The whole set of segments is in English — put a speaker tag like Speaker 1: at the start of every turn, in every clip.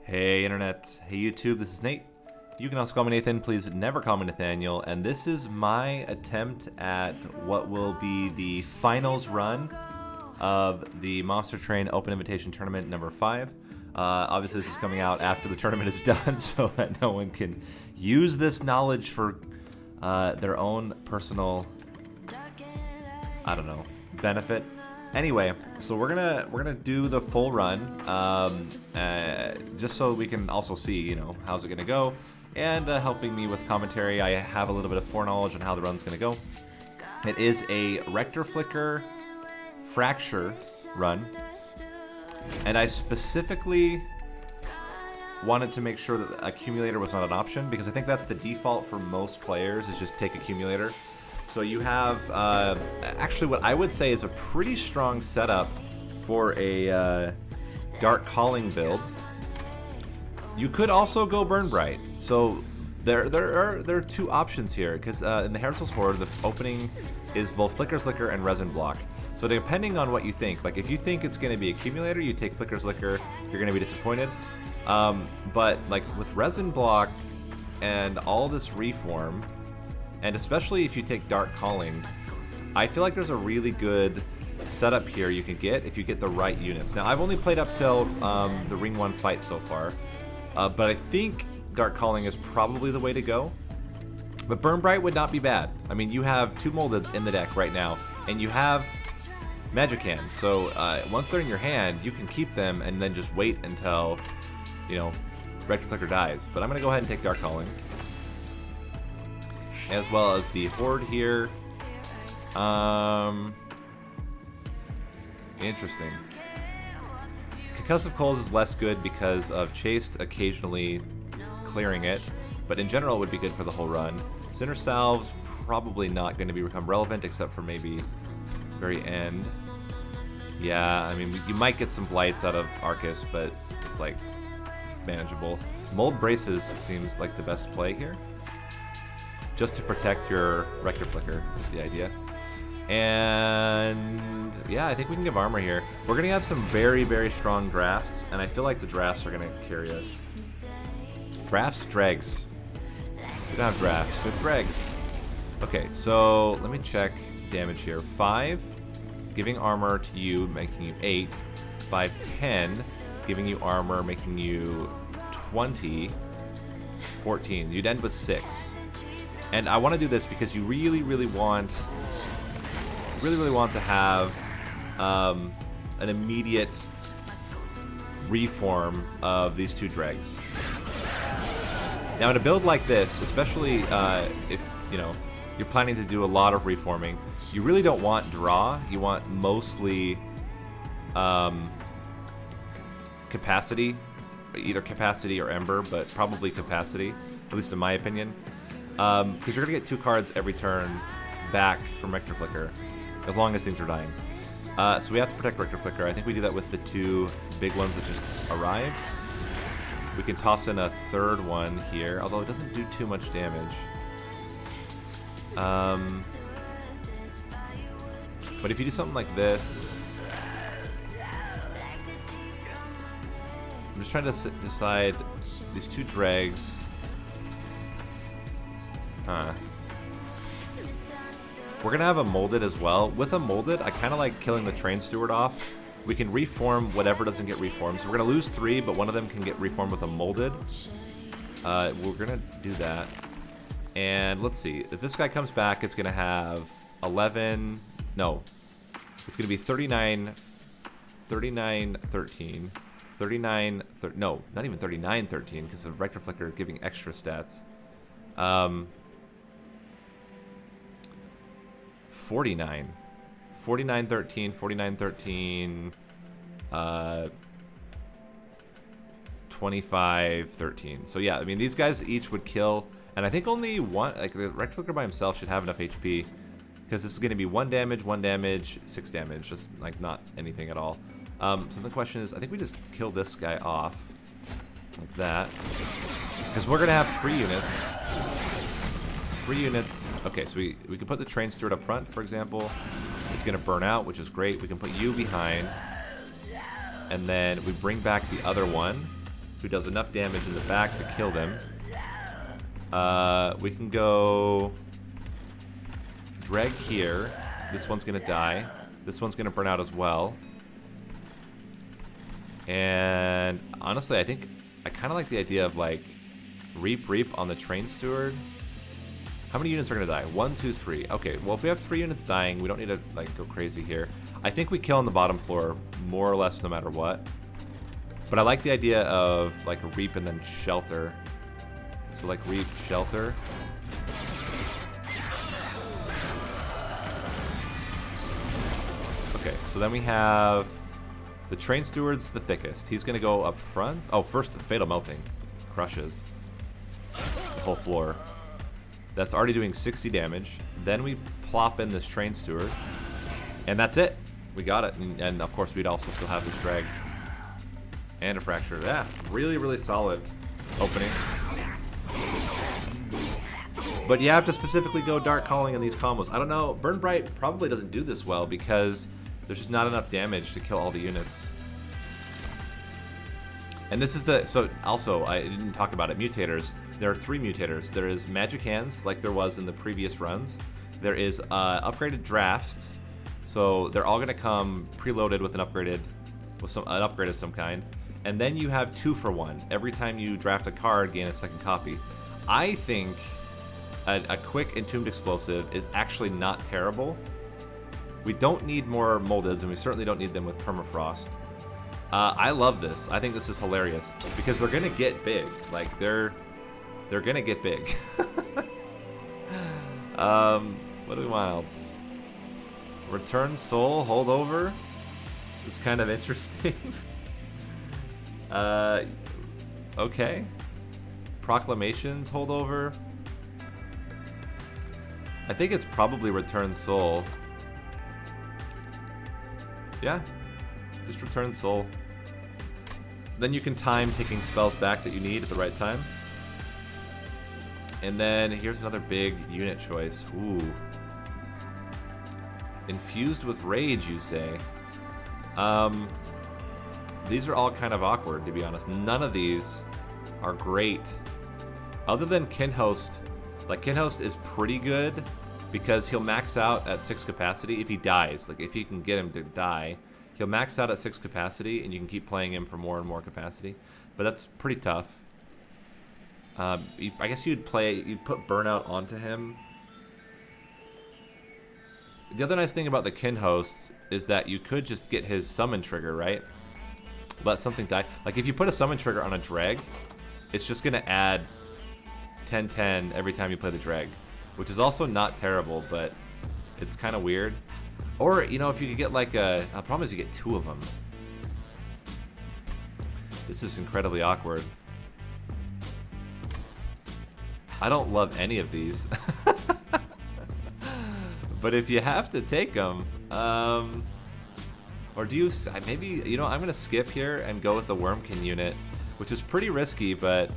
Speaker 1: Hey Internet, hey YouTube, this is Nate. You can also call me Nathan, please never call me Nathaniel. And this is my attempt at what will be the finals run of the Monster Train Open Invitation Tournament number 5. Obviously this is coming out after the tournament is done so that no one can use this knowledge for their own personal, I don't know, benefit. Anyway, so we're gonna do the full run, just so we can also see, you know, how's it gonna go, and helping me with commentary, I have a little bit of foreknowledge on how the run's gonna go. It is a Rector Flicker Fracture run, and I specifically wanted to make sure that accumulator was not an option, because I think that's the default for most players, is just take accumulator. So you have, actually what I would say is a pretty strong setup for a Dark Calling build. You could also go Burn Bright. So there are two options here, because in the Herald's Horde, the opening is both Flicker's Liquor and Resin Block. So depending on what you think, like if you think it's going to be accumulator, you take Flicker's Liquor, you're going to be disappointed. But like with Resin Block and all this reform, and especially if you take Dark Calling, I feel like there's a really good setup here you can get if you get the right units. Now, I've only played up till the Ring 1 fight so far, but I think Dark Calling is probably the way to go. But Burn Bright would not be bad. I mean, you have 2 Moldeds in the deck right now, and you have Magic Hand. So once they're in your hand, you can keep them and then just wait until, you know, Rector Flicker dies. But I'm going to go ahead and take Dark Calling, as well as the Horde here. Interesting. Concussive Coals is less good because of Chaste occasionally clearing it, but in general it would be good for the whole run. Sinner Salve's probably not going to become relevant except for maybe very end. Yeah, I mean, you might get some blights out of Arcus, but it's like manageable. Mold Braces seems like the best play here, just to protect your Rector Flicker is the idea. And yeah, I think we can give armor here. We're going to have some very, very strong drafts, and I feel like the drafts are going to carry us. Drafts? Dregs. We don't have drafts, we have dregs. Okay, so let me check damage here. 5, giving armor to you, making you 8. 5, 10, giving you armor, making you 20. 14. You'd end with 6. And I want to do this because you really, really want to have an immediate reform of these 2 dregs. Now, in a build like this, especially if you know you're planning to do a lot of reforming, you really don't want draw. You want mostly capacity, either capacity or ember, but probably capacity, at least in my opinion. Because you're going to get 2 cards every turn back from Rector Flicker, as long as things are dying. So we have to protect Rector Flicker. I think we do that with the 2 big ones that just arrived. We can toss in a 3rd one here, although it doesn't do too much damage. But if you do something like this... I'm just trying to decide these 2 dregs. Huh. We're going to have a Molded as well. With a Molded, I kind of like killing the Train Steward off. We can reform whatever doesn't get reformed. So we're going to lose 3, but one of them can get reformed with a Molded. We're going to do that. And let's see. If this guy comes back, it's going to have 11... No. It's going to be 39... 39, 13... 39... No, not even 39, 13, because of Rector Flicker giving extra stats. 49. 49, 13, 49, 13, 25, 13. So yeah, I mean, these guys each would kill, and I think only one, like the Rector Flicker by himself should have enough HP, because this is going to be 1 damage, 6 damage, just like not anything at all. So the question is, I think we just kill this guy off, like that, because we're going to have 3 units. 3 units. Okay, so we can put the Train Steward up front, for example. It's going to burn out, which is great. We can put you behind. And then we bring back the other one. who does enough damage in the back to kill them. We can go drag here. This one's gonna die. This one's gonna burn out as well. And honestly, I think I kind of like the idea of like reap on the train steward. How many units are gonna die? 1, 2, 3. Okay, well if we have 3 units dying, we don't need to like go crazy here. I think we kill on the bottom floor more or less no matter what. But I like the idea of like a reap and then shelter. So like reap, shelter. Okay, so then we have the train steward's the thickest. He's gonna go up front. Oh, first fatal melting. Crushes the whole floor. That's already doing 60 damage. Then we plop in this train steward. And that's it. We got it. And of course we'd also still have this drag. And a fracture. Yeah, really, really solid opening. But you have to specifically go Dark Calling in these combos. I don't know. Burn Bright probably doesn't do this well because there's just not enough damage to kill all the units. And this is the... So, also, I didn't talk about it. Mutators. There are 3 mutators. There is Magic Hands, like there was in the previous runs. There is upgraded drafts. So, they're all going to come preloaded with an upgrade of some kind. And then you have 2 for 1. Every time you draft a card, gain a second copy. I think a quick Entombed Explosive is actually not terrible. We don't need more Moldeds, and we certainly don't need them with Permafrost. I love this. I think this is hilarious because they're gonna get big. Like they're gonna get big. What do we want else? Return Soul, Holdover. It's kind of interesting. Okay. Proclamations, Holdover. I think it's probably Return Soul. Yeah, just Return Soul. Then you can time taking spells back that you need at the right time. And then here's another big unit choice. Ooh. Infused with Rage, you say? These are all kind of awkward, to be honest. None of these are great. Other than Kinhost. Like, Kinhost is pretty good because he'll max out at 6 capacity if he dies. Like, if you can get him to die, he'll max out at 6 capacity and you can keep playing him for more and more capacity. But that's pretty tough. I guess you'd put Burnout onto him. The other nice thing about the Kinhosts is that you could just get his summon trigger, right? Let something die. Like, if you put a summon trigger on a drag, it's just going to add 10/10 every time you play the drag, which is also not terrible, but it's kind of weird. Or, you know, if you could get like the problem is you get 2 of them. This is incredibly awkward. I don't love any of these. But if you have to take them, or do you, maybe, you know, I'm going to skip here and go with the Wormkin unit, which is pretty risky, but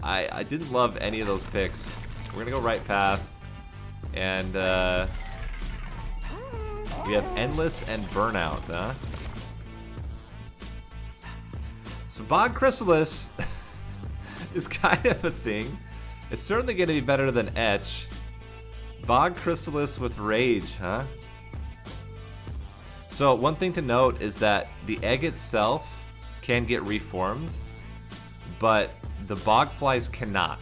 Speaker 1: I didn't love any of those picks. We're going to go right path, and we have Endless and Burnout, huh? So Bog Chrysalis is kind of a thing. It's certainly going to be better than Etch. Bog Chrysalis with Rage, huh? So one thing to note is that the egg itself can get reformed, but the Bogflies cannot.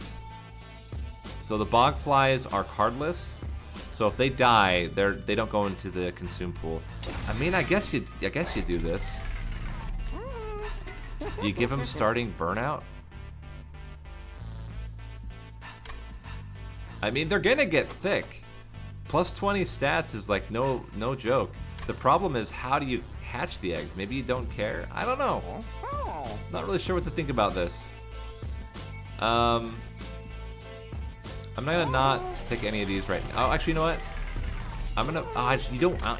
Speaker 1: So the Bogflies are cardless, so if they die, they don't go into the consume pool. I mean, I guess you do this. Do you give them starting Burnout? I mean, they're gonna get thick. Plus 20 stats is like no joke. The problem is, how do you hatch the eggs? Maybe you don't care? I don't know. Not really sure what to think about this. I'm not gonna not take any of these right now. Oh, actually, you know what? I'm gonna.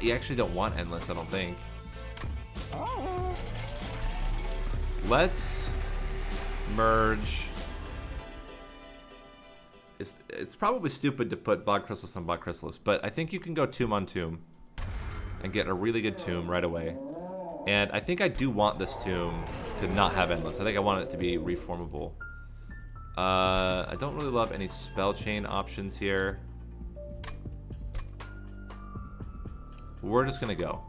Speaker 1: You actually don't want Endless, I don't think. Let's merge. It's probably stupid to put Bog Chrysalis on Bog Chrysalis, but I think you can go Tomb on Tomb and get a really good Tomb right away. And I think I do want this Tomb to not have endless. I think I want it to be reformable. I don't really love any spell chain options here. We're just gonna go.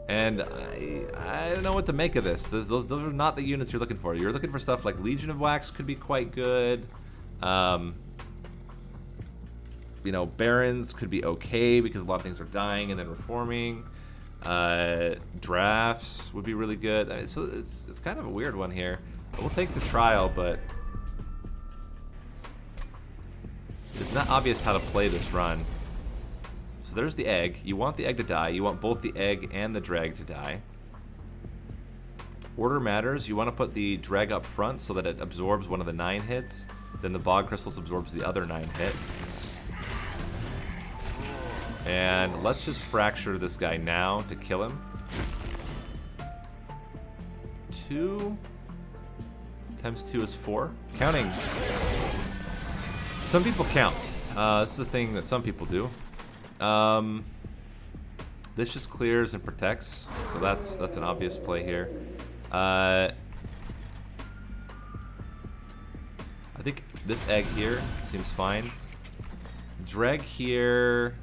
Speaker 1: And I don't know what to make of this. Those are not the units you're looking for. You're looking for stuff like Legion of Wax could be quite good. You know, Barons could be okay because a lot of things are dying and then reforming. Drafts would be really good. I mean, so it's kind of a weird one here. We'll take the trial, but it's not obvious how to play this run. So there's the egg. You want the egg to die. You want both the egg and the drag to die. Order matters. You want to put the drag up front so that it absorbs one of the 9 hits. Then the bog crystals absorbs the other 9 hit. And let's just fracture this guy now to kill him. 2 times 2 is 4. Counting. Some people count. This is a thing that some people do. This just clears and protects, so that's an obvious play here. I think this egg here seems fine. Dreg here.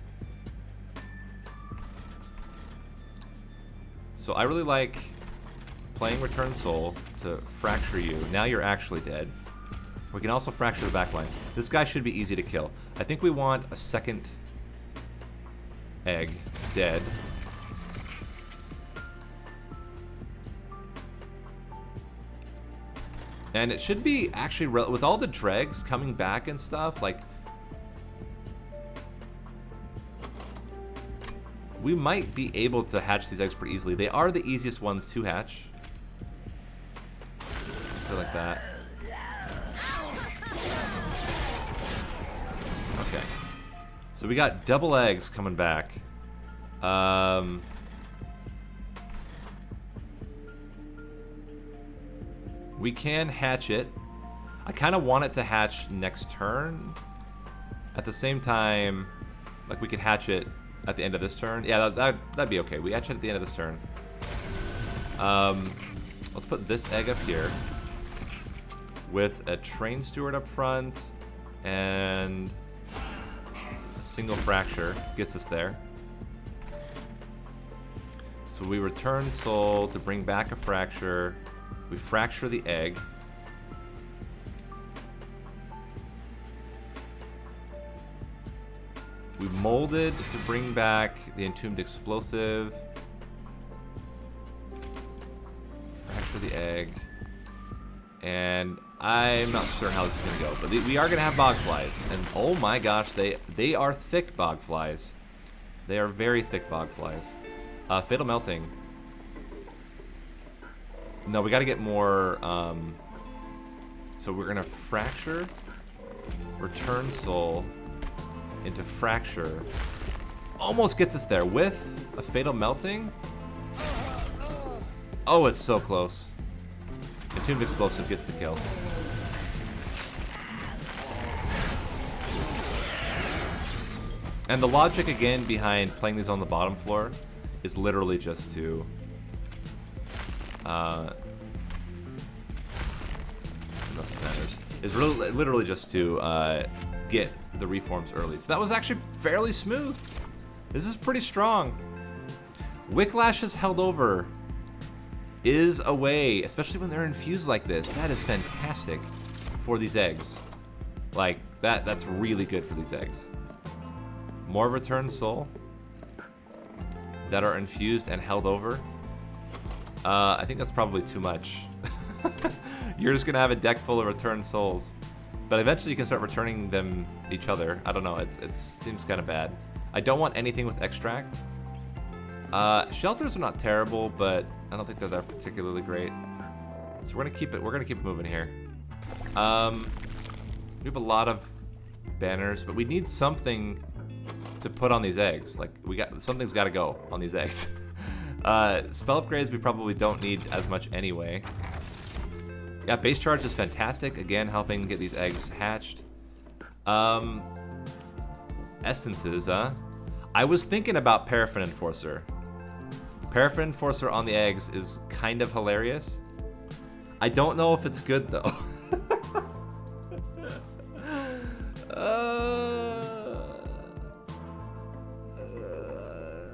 Speaker 1: So I really like playing Return Soul to fracture you. Now you're actually dead. We can also fracture the backline. This guy should be easy to kill. I think we want a second egg dead. And it should be actually, with all the dregs coming back and stuff, like, we might be able to hatch these eggs pretty easily. They are the easiest ones to hatch. So like that. Okay. So we got double eggs coming back. We can hatch it. I kind of want it to hatch next turn. At the same time, like, we could hatch it at the end of this turn. Yeah, that'd be okay. We hatch it at the end of this turn. Let's put this egg up here with a train steward up front and a single fracture gets us there. So we return soul to bring back a fracture. We fracture the egg. We molded to bring back the entombed explosive. Fracture the egg. And I'm not sure how this is going to go, but we are going to have bog flies. And oh my gosh, they are thick bog flies. They are very thick bog flies. Fatal melting. No, we got to get more. So we're going to fracture, return soul into fracture. Almost gets us there with a fatal melting. Oh, it's so close. Entombed explosive gets the kill. And the logic again behind playing these on the bottom floor is literally just to is really literally just to get the reforms early. So that was actually fairly smooth. This is pretty strong. Wicklash is held over is a way, especially when they're infused like this. That is fantastic for these eggs. Like, that's really good for these eggs. More return soul that are infused and held over. I think that's probably too much. You're just gonna have a deck full of return souls, but eventually you can start returning them each other. I don't know. It seems kind of bad. I don't want anything with extract. Shelters are not terrible, but I don't think they're that particularly great. So we're gonna keep it. We're gonna keep moving here. We have a lot of banners, but we need something to put on these eggs. Like, something's got to go on these eggs. Spell upgrades we probably don't need as much anyway. Yeah, base charge is fantastic. Again, helping get these eggs hatched. Essences, I was thinking about Paraffin Enforcer. Paraffin Enforcer on the eggs is kind of hilarious. I don't know if it's good though.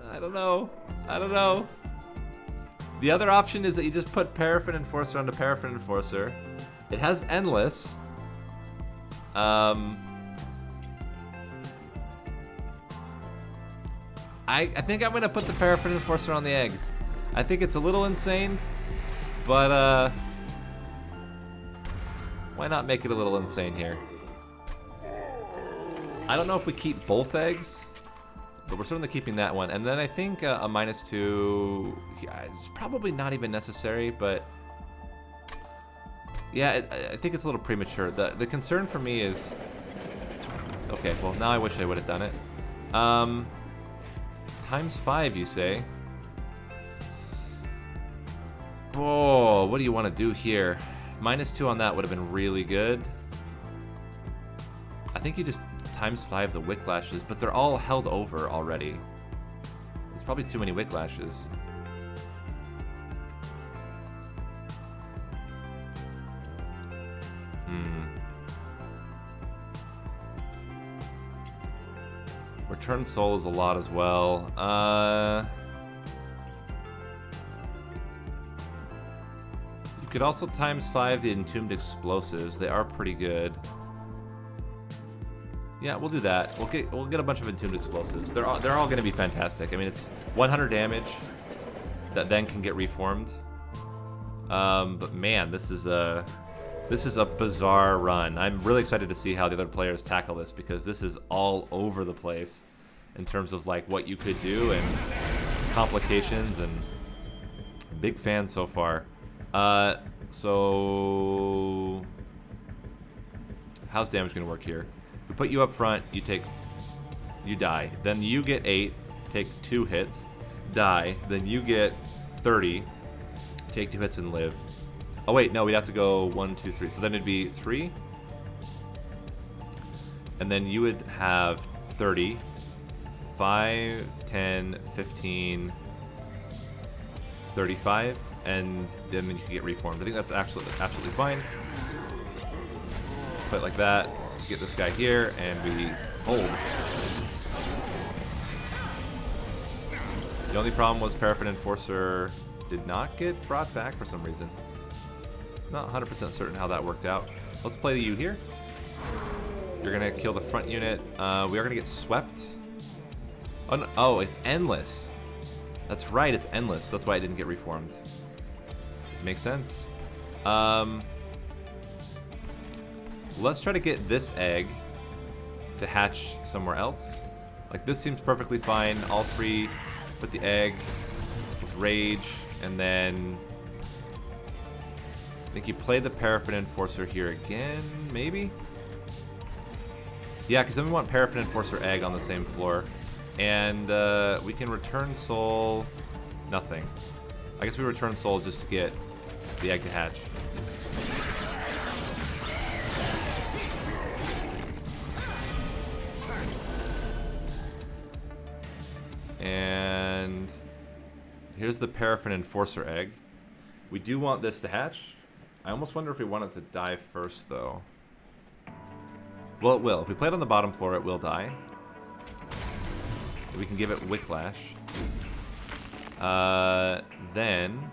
Speaker 1: I don't know. I don't know. The other option is that you just put Paraffin Enforcer onto Paraffin Enforcer. It has Endless. I think I'm gonna put the Paraffin Enforcer on the eggs. I think it's a little insane, but why not make it a little insane here? I don't know if we keep both eggs, but we're certainly keeping that one. And then I think a -2, yeah, it's probably not even necessary, but yeah, I think it's a little premature. The concern for me is, okay, well now I wish I would have done it. ×5, you say? Oh, what do you want to do here? -2 on that would have been really good. I think you just ×5 the Wicklashes, but they're all held over already. It's probably too many Wicklashes. Return Soul is a lot as well. You could also ×5 the Entombed Explosives. They are pretty good. Yeah, we'll do that. We'll get a bunch of Entombed Explosives. They're all going to be fantastic. I mean, it's 100 damage that then can get reformed. But man, this is a bizarre run. I'm really excited to see how the other players tackle this, because this is all over the place in terms of like what you could do and complications, and big fan so far. So how's damage gonna work here? We put you up front, you die. Then you get 8, take 2 hits, die. Then you get 30, take 2 hits and live. Oh wait, no, we'd have to go 1, 2, 3. So then it'd be 3. And then you would have 30, 5, 10, 15, 35, and then you can get reformed. I think that's absolutely fine. Play it like that. Get this guy here, and we hold. The only problem was Paraffin Enforcer did not get brought back for some reason. Not 100% certain how that worked out. Let's play you here. You're gonna kill the front unit. We are gonna get swept. Oh, no. Oh, it's endless. That's right, it's endless. That's why it didn't get reformed. Makes sense. Let's try to get this egg to hatch somewhere else. Like, this seems perfectly fine. All 3 put the egg with rage, and then I think you play the Paraffin Enforcer here again, maybe? Yeah, because then we want Paraffin Enforcer egg on the same floor. And we can return soul, nothing. I guess we return soul just to get the egg to hatch. And here's the Paraffin Enforcer egg. We do want this to hatch. I almost wonder if we want it to die first, though. Well, it will. If we play it on the bottom floor, it will die. We can give it Wicklash. Then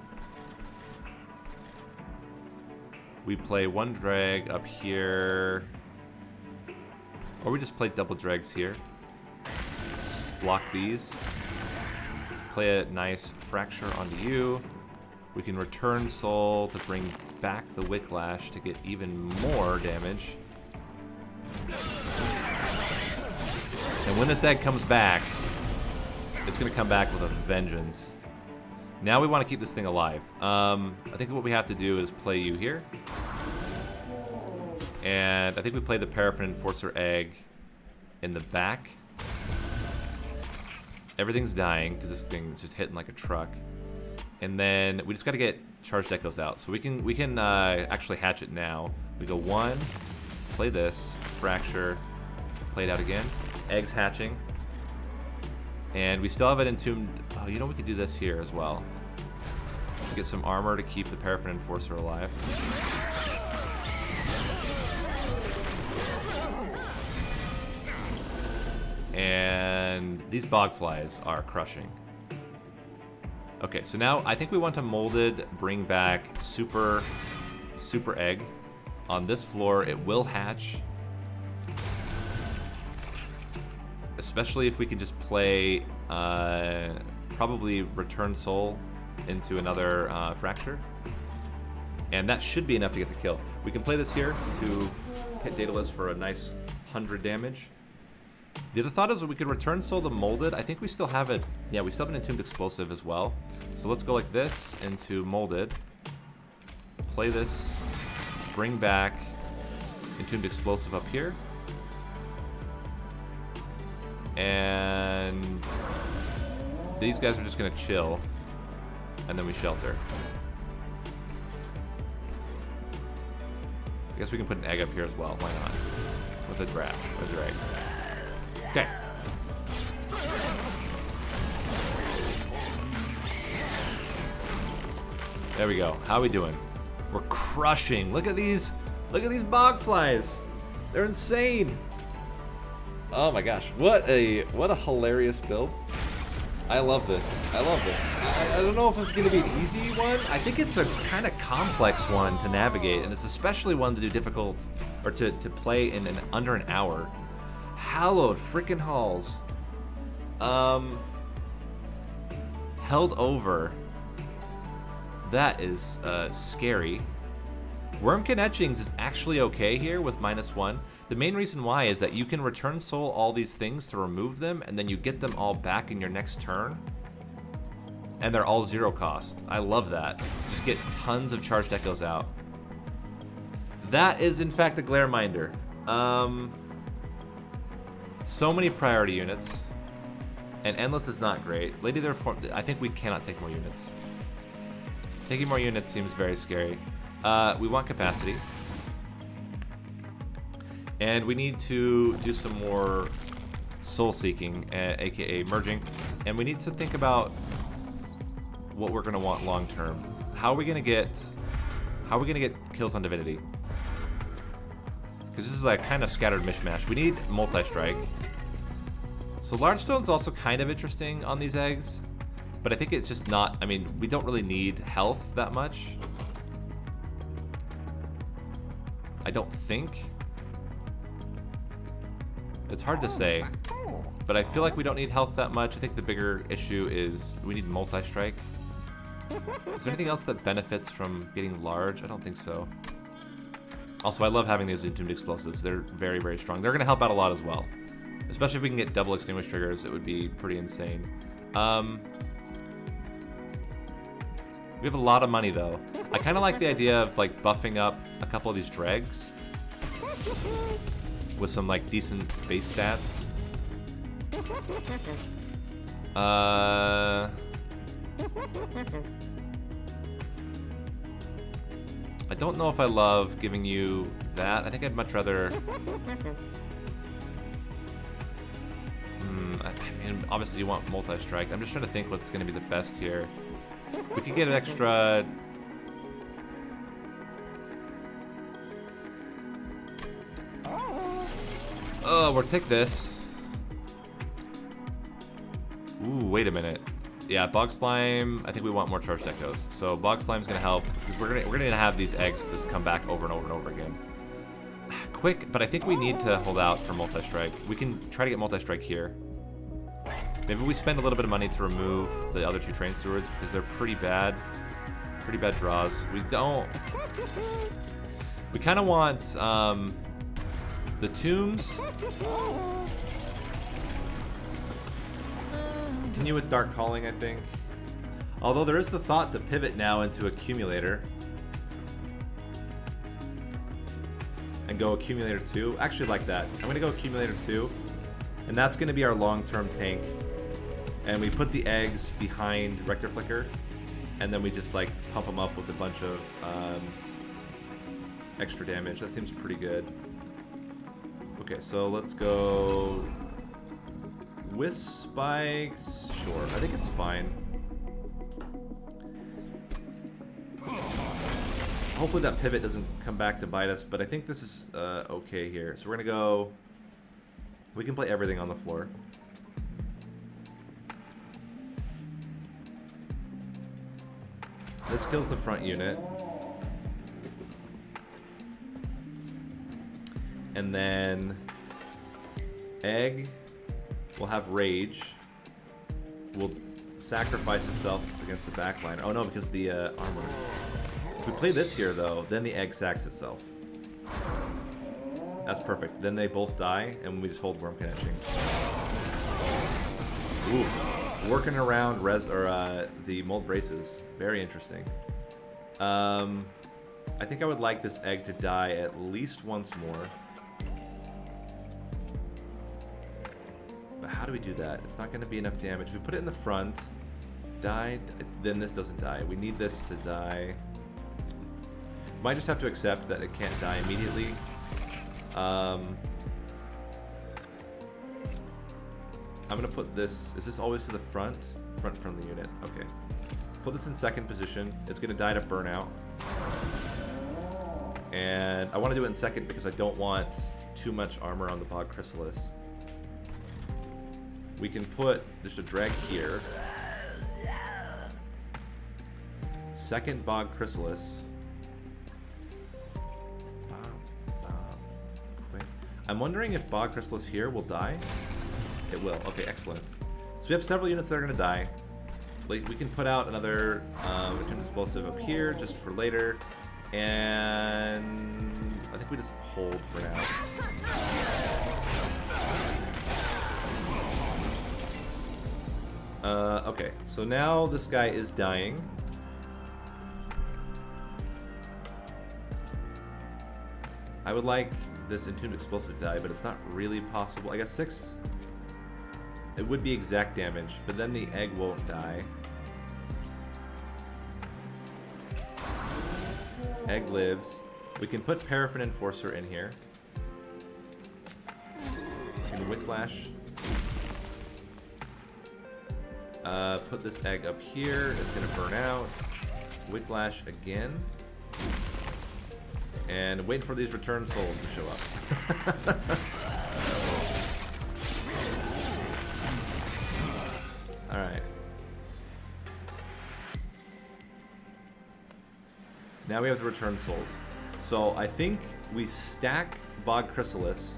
Speaker 1: we play 1 drag up here. Or we just play double drags here. Block these. Play a nice Fracture onto you. We can return soul to bring back the Wicklash to get even more damage. And when this egg comes back, it's going to come back with a vengeance. Now we want to keep this thing alive. I think what we have to do is play you here. And I think we play the Paraffin Enforcer egg in the back. Everything's dying because this thing is just hitting like a truck. And then we just got to get charged echoes out. So we can actually hatch it now. We go 1, play this, Fracture, play it out again. Eggs hatching. And we still have it entombed. Oh, you know, we could do this here as well. get some armor to keep the Paraffin Enforcer alive. And these bogflies are crushing. Okay, so now I think we want to molded bring back super egg. On this floor, it will hatch. Especially if we can just play probably Return Soul into another Fracture. And that should be enough to get the kill. We can play this here to hit Daedalus for a nice 100 damage. The other thought is that we could Return Soul the Molded. I think we still have it. Yeah, we still have an Entombed Explosive as well. So let's go like this into Molded. Play this. Bring back Entombed Explosive up here. And these guys are just going to chill. And then we shelter. I guess we can put an egg up here as well. Why not? With a drag. Okay. There we go. How are we doing? We're crushing. Look at these bogflies. They're insane. Oh my gosh. What a hilarious build. I love this. I don't know if this is going to be an easy one. I think it's a kind of complex one to navigate, and it's especially one to do difficult, or to play in under an hour. Hallowed frickin' halls. Held over. That is scary. Wormkin Etchings is actually okay here with -1. The main reason why is that you can Return Soul all these things to remove them, and then you get them all back in your next turn. And they're all 0 cost. I love that. Just get tons of Charged Echoes out. That is, in fact, a Glareminder. So many priority units. And Endless is not great. Lady Therefore, I think we cannot take more units. Taking more units seems very scary. We want capacity. And we need to do some more soul seeking, aka merging. And we need to think about what we're gonna want long term. How are we gonna get kills on Divinity? Because this is like kind of scattered mishmash. We need multi-strike. So Large Stone's also kind of interesting on these eggs, but I think it's just not, I mean, we don't really need health that much. I don't think. It's hard to say, but I feel like we don't need health that much. I think the bigger issue is we need multi-strike. Is there anything else that benefits from getting large? I don't think so. Also, I love having these Entombed Explosives. They're very, very strong. They're going to help out a lot as well. Especially if we can get double Extinguish triggers, it would be pretty insane. We have a lot of money, though. I kind of like the idea of, like, buffing up a couple of these dregs with some, like, decent base stats. I don't know if I love giving you that. I think I'd much rather... I mean, obviously you want multi-strike. I'm just trying to think what's going to be the best here. We could get an extra... Oh, we'll take this. Ooh, wait a minute. Yeah, Bog Slime, I think we want more Charged Echoes. So Bog Slime's gonna help, because we're gonna have these eggs just come back over and over and over again. Quick, but I think we need to hold out for multi-strike. We can try to get multi-strike here. Maybe we spend a little bit of money to remove the other two Train Stewards, because they're pretty bad. Pretty bad draws. We don't... We kind of want the Tombs. Continue with Dark Calling, I think. Although there is the thought to pivot now into Accumulator. And go Accumulator 2. Actually like that. I'm going to go Accumulator 2. And that's going to be our long-term tank. And we put the eggs behind Rector Flicker. And then we just like pump them up with a bunch of extra damage. That seems pretty good. Okay, so let's go... Wisp Spikes, sure. I think it's fine. Hopefully that pivot doesn't come back to bite us, but I think this is okay here. So we're going to go... We can play everything on the floor. This kills the front unit. And then egg will have rage. Will sacrifice itself against the backliner. Oh no, because the armor. If we play this here though, then the egg sacks itself. That's perfect. Then they both die, and we just hold worm connections. Ooh, working around the mold braces. Very interesting. I think I would like this egg to die at least once more. But how do we do that? It's not going to be enough damage. If we put it in the front, died, then this doesn't die. We need this to die. Might just have to accept that it can't die immediately. I'm gonna put this. Is this always to the front? Front from the unit. Okay. Put this in second position. It's gonna die to burnout. And I want to do it in second because I don't want too much armor on the Bog Chrysalis. We can put just a drag here. Second Bog Chrysalis. I'm wondering if Bog Chrysalis here will die. It will. Okay, excellent. So we have several units that are going to die. We can put out another return explosive up here just for later. And I think we just hold for now. Okay, so now this guy is dying. I would like this Entombed Explosive die, but it's not really possible. I guess 6, it would be exact damage, but then the egg won't die. Egg lives. We can put Paraffin Enforcer in here. We can Whiplash. Put this egg up here. It's going to burn out. Whiplash again. And wait for these return souls to show up. Alright. Now we have the return souls. So I think we stack Bog Chrysalis.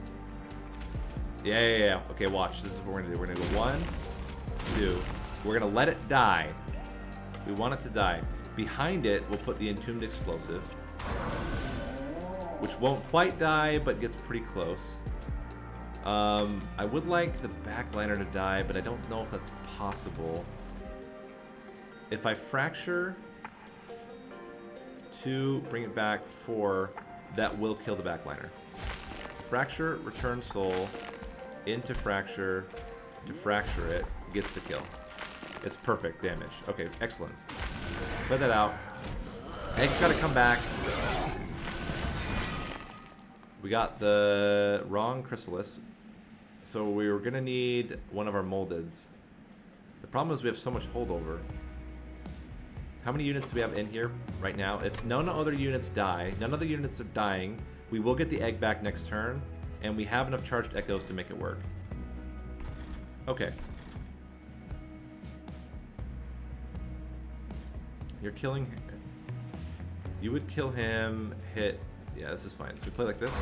Speaker 1: Yeah. Okay, watch. This is what we're going to do. We're going to go 1, 2. We're going to let it die. We want it to die. Behind it, we'll put the Entombed Explosive, which won't quite die, but gets pretty close. I would like the backliner to die, but I don't know if that's possible. If I fracture 2, bring it back 4, that will kill the backliner. Fracture, return soul, into fracture, to fracture it, gets the kill. It's perfect damage. Okay, excellent. Let that out. Egg's gotta come back. We got the wrong Chrysalis, so we were going to need one of our moldeds. The problem is we have so much holdover. How many units do we have in here right now? If none other units die, none other units are dying, we will get the egg back next turn, and we have enough charged echoes to make it work. Okay. You're killing him. You would kill him, hit... Yeah, this is fine. So we play like this.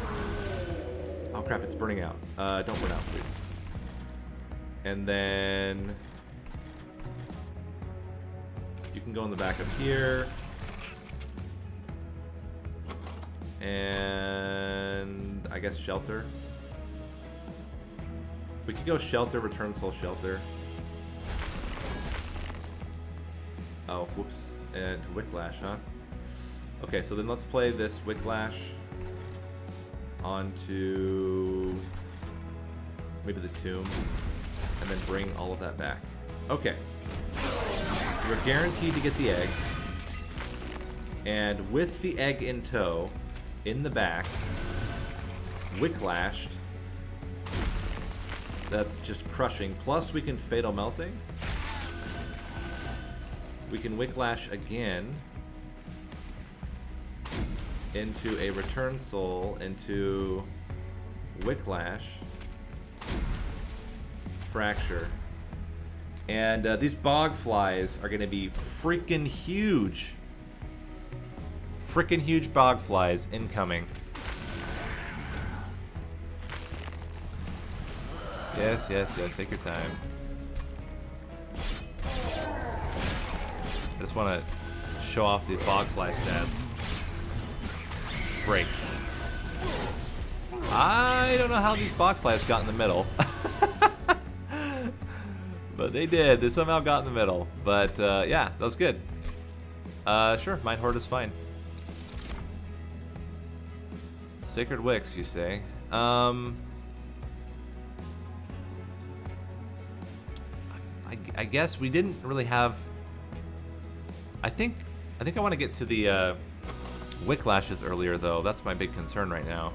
Speaker 1: Oh crap, it's burning out. Don't burn out, please. And then... You can go in the back up here. And... I guess shelter. We could go shelter, return soul shelter. Oh, whoops. And Whiplash, huh? Okay, so then let's play this Whiplash onto maybe the tomb, and then bring all of that back. Okay. So we're guaranteed to get the egg. And with the egg in tow, in the back, Whiplashed. That's just crushing. Plus we can Fatal Melting. We can Whiplash again. into a Return Soul, into Wicklash, Fracture. And these bog flies are going to be freaking huge. Freaking huge bog flies incoming. Yes, yes, yes. Take your time. I just want to show off the bog fly stats. Break. I don't know how these bog flies got in the middle. But they did. They somehow got in the middle. But yeah, that was good. Sure, Mind Horde is fine. Sacred Wicks, you say? I guess we didn't really have. I think I want to get to the Wicklashes earlier though. That's my big concern right now.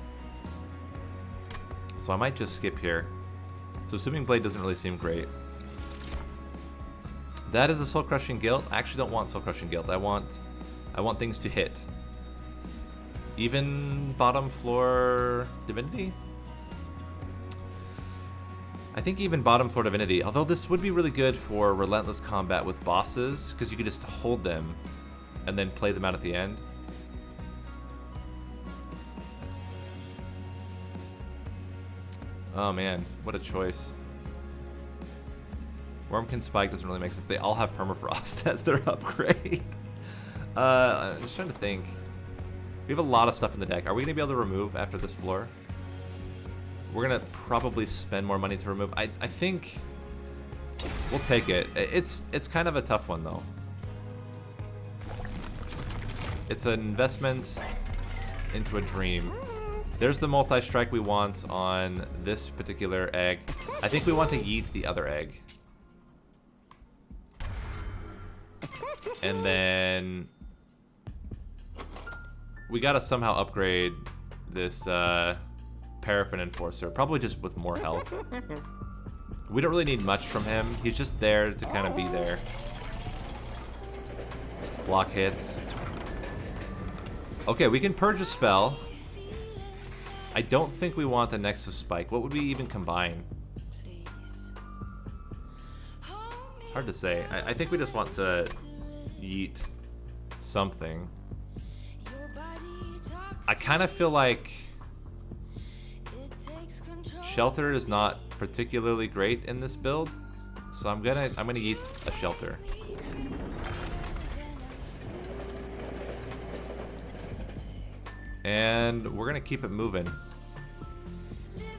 Speaker 1: So I might just skip here. So Swimming Blade doesn't really seem great. That is a Soul Crushing Guilt. I actually don't want Soul Crushing Guilt. I want things to hit. Even bottom floor Divinity? I think even bottom floor Divinity, although this would be really good for relentless combat with bosses, because you could just hold them and then play them out at the end. Oh man, what a choice. Wormkin Spike doesn't really make sense. They all have Permafrost as their upgrade. I'm just trying to think. We have a lot of stuff in the deck. Are we going to be able to remove after this floor? We're going to probably spend more money to remove. I think we'll take it. It's kind of a tough one, though. It's an investment into a dream. There's the multi-strike we want on this particular egg. I think we want to yeet the other egg. And then we gotta somehow upgrade this Paraffin Enforcer, probably just with more health. We don't really need much from him. He's just there to kind of be there. Block hits. Okay, we can purge a spell. I don't think we want the Nexus Spike. What would we even combine? It's hard to say. I think we just want to yeet something. I kind of feel like Shelter is not particularly great in this build, so I'm gonna yeet a Shelter. And we're gonna keep it moving.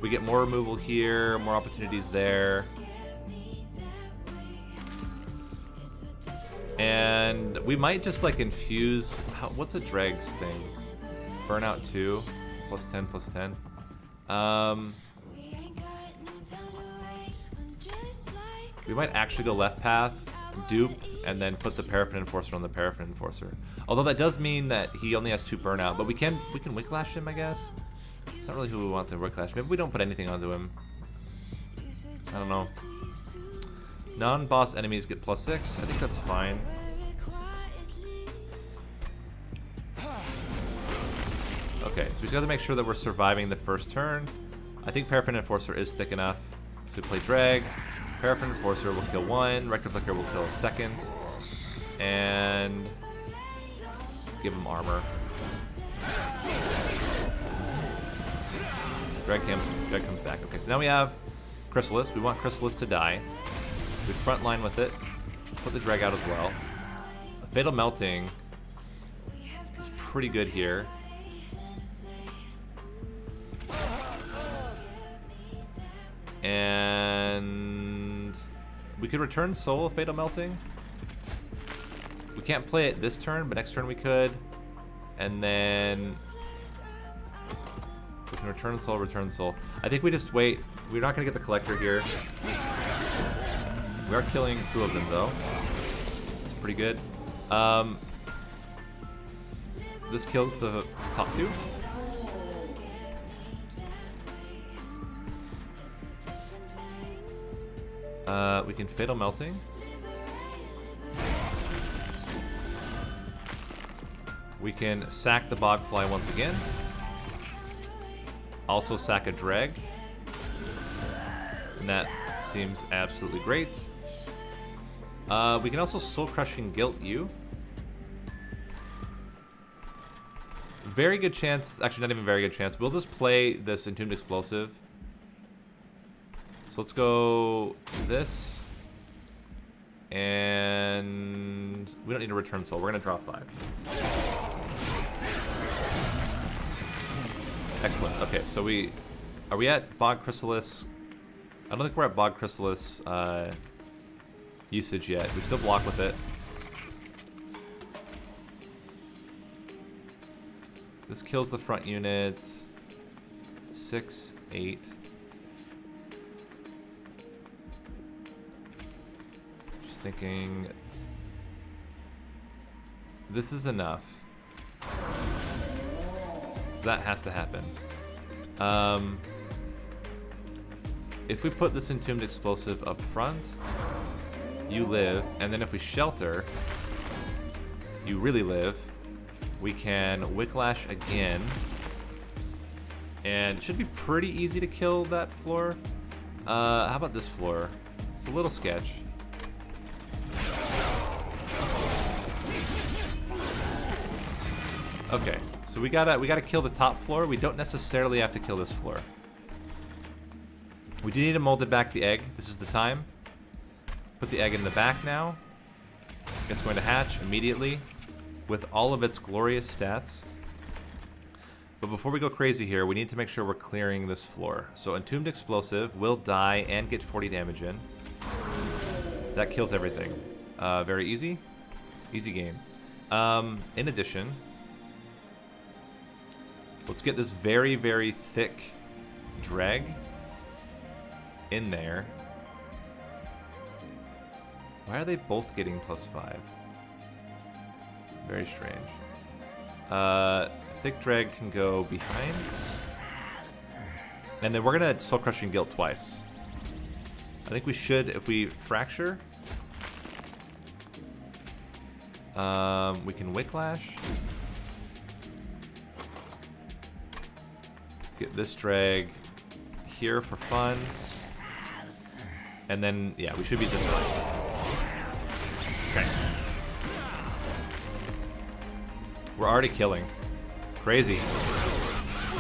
Speaker 1: We get more removal here, more opportunities there. And we might just like infuse, what's a Dregs thing? Burnout 2, plus 10, plus 10. We might actually go left path, dupe, and then put the Paraffin Enforcer on the Paraffin Enforcer. Although that does mean that he only has 2 burnout, but we can Wicklash him, I guess. It's not really who we want to Wicklash. Maybe we don't put anything onto him. I don't know. Non-boss enemies get plus 6. I think that's fine. Okay, so we just got to make sure that we're surviving the first turn. I think Paraffin Enforcer is thick enough to play drag. Paraffin Enforcer will kill 1. Rector Flicker will kill a 2nd. And give him armor. Drag comes back. Okay, so now we have Chrysalis. We want Chrysalis to die. We frontline with it. Put the drag out as well. A Fatal Melting is pretty good here. And we could return Soul of Fatal Melting. We can't play it this turn, but next turn we could. And then we can return Soul, return Soul. I think we just wait. We're not going to get the Collector here. We are killing 2 of them, though. It's pretty good. This kills the top 2. We can Fatal Melting. We can sack the bogfly once again. Also sack a dreg. And that seems absolutely great. We can also soul crushing guilt you. Very good chance, actually not even very good chance. We'll just play this entombed explosive. So let's go this. And we don't need to return soul. We're gonna draw 5. Excellent. Okay, so are we at Bog Chrysalis? I don't think we're at Bog Chrysalis usage yet. We still block with it. This kills the front unit. 6, 8. Just thinking. This is enough. That has to happen. If we put this entombed explosive up front, you live, and then if we shelter, you really live. We can Wicklash again, and it should be pretty easy to kill that floor. How about this floor? It's a little sketch. Okay, so we gotta kill the top floor. We don't necessarily have to kill this floor. We do need to mold back the egg. This is the time. Put the egg in the back now. It's going to hatch immediately with all of its glorious stats. But before we go crazy here, we need to make sure we're clearing this floor. So Entombed Explosive will die and get 40 damage in. That kills everything. Very easy. Easy game. In addition, let's get this very, very thick drag in there. Why are they both getting +5? Very strange. Thick drag can go behind. And then we're gonna Soul Crushing Guilt twice. I think we should, if we fracture. We can Wicklash. Get this drag here for fun. And then, yeah, we should be just fine. Okay. We're already killing. Crazy.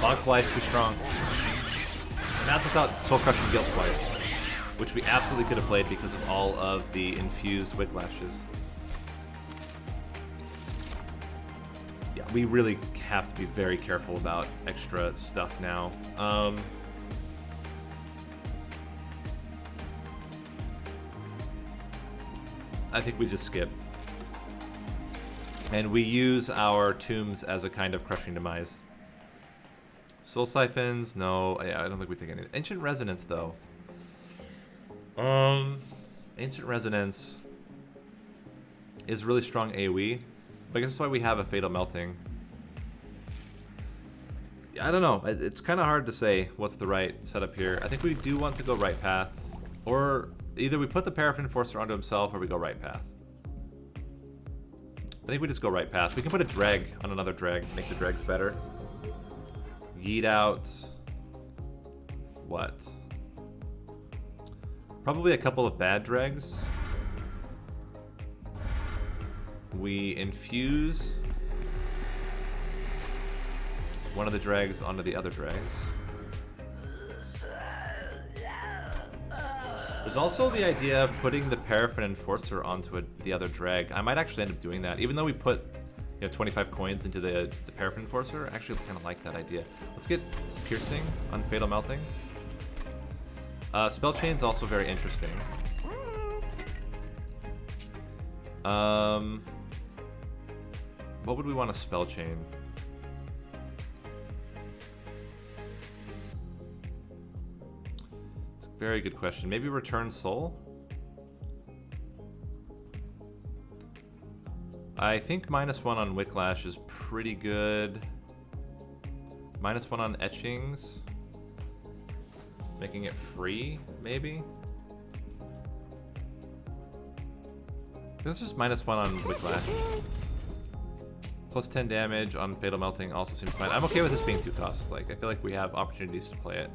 Speaker 1: Bogfly's too strong. And that's without Soul Crushing Guilt twice, which we absolutely could have played because of all of the infused Wicklashes. Yeah, we really have to be very careful about extra stuff now. I think we just skip. And we use our tombs as a kind of crushing demise. Soul Siphons, no. I don't think we take any. Ancient Resonance, though. Ancient Resonance is really strong AoE. But I guess that's why we have a Fatal Melting. I don't know. It's kind of hard to say what's the right setup here. I think we do want to go right path. Or either we put the Paraffin Enforcer onto himself or we go right path. I think we just go right path. We can put a drag on another drag, make the dregs better. Yeet out. What? Probably a couple of bad dregs. We infuse one of the dregs onto the other dregs. There's also the idea of putting the Paraffin Enforcer onto the other drag. I might actually end up doing that, even though we put 25 coins into the Paraffin Enforcer. I actually kind of like that idea. Let's get Piercing on Fatal Melting. Spell Chain's also very interesting. What would we want to Spell Chain? Very good question. Maybe Return Soul? I think -1 on Wicklash is pretty good. -1 on Etchings. Making it free, maybe? Let's just -1 on Wicklash. Plus 10 damage on Fatal Melting also seems fine. I'm okay with this being 2 costs. Like, I feel like we have opportunities to play it.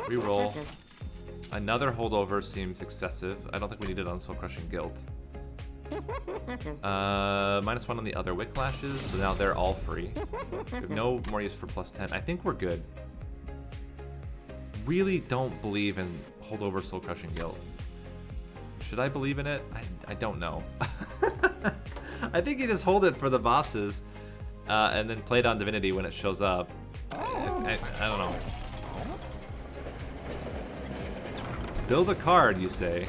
Speaker 1: Reroll. Another holdover seems excessive. I don't think we need it on Soul Crushing Guilt. -1 on the other Whiplashes, so now they're all free. We have no more use for plus 10. I think we're good. Really don't believe in holdover Soul Crushing Guilt. Should I believe in it? I don't know. I think you just hold it for the bosses and then play it on Divinity when it shows up. I don't know. Build a card, you say.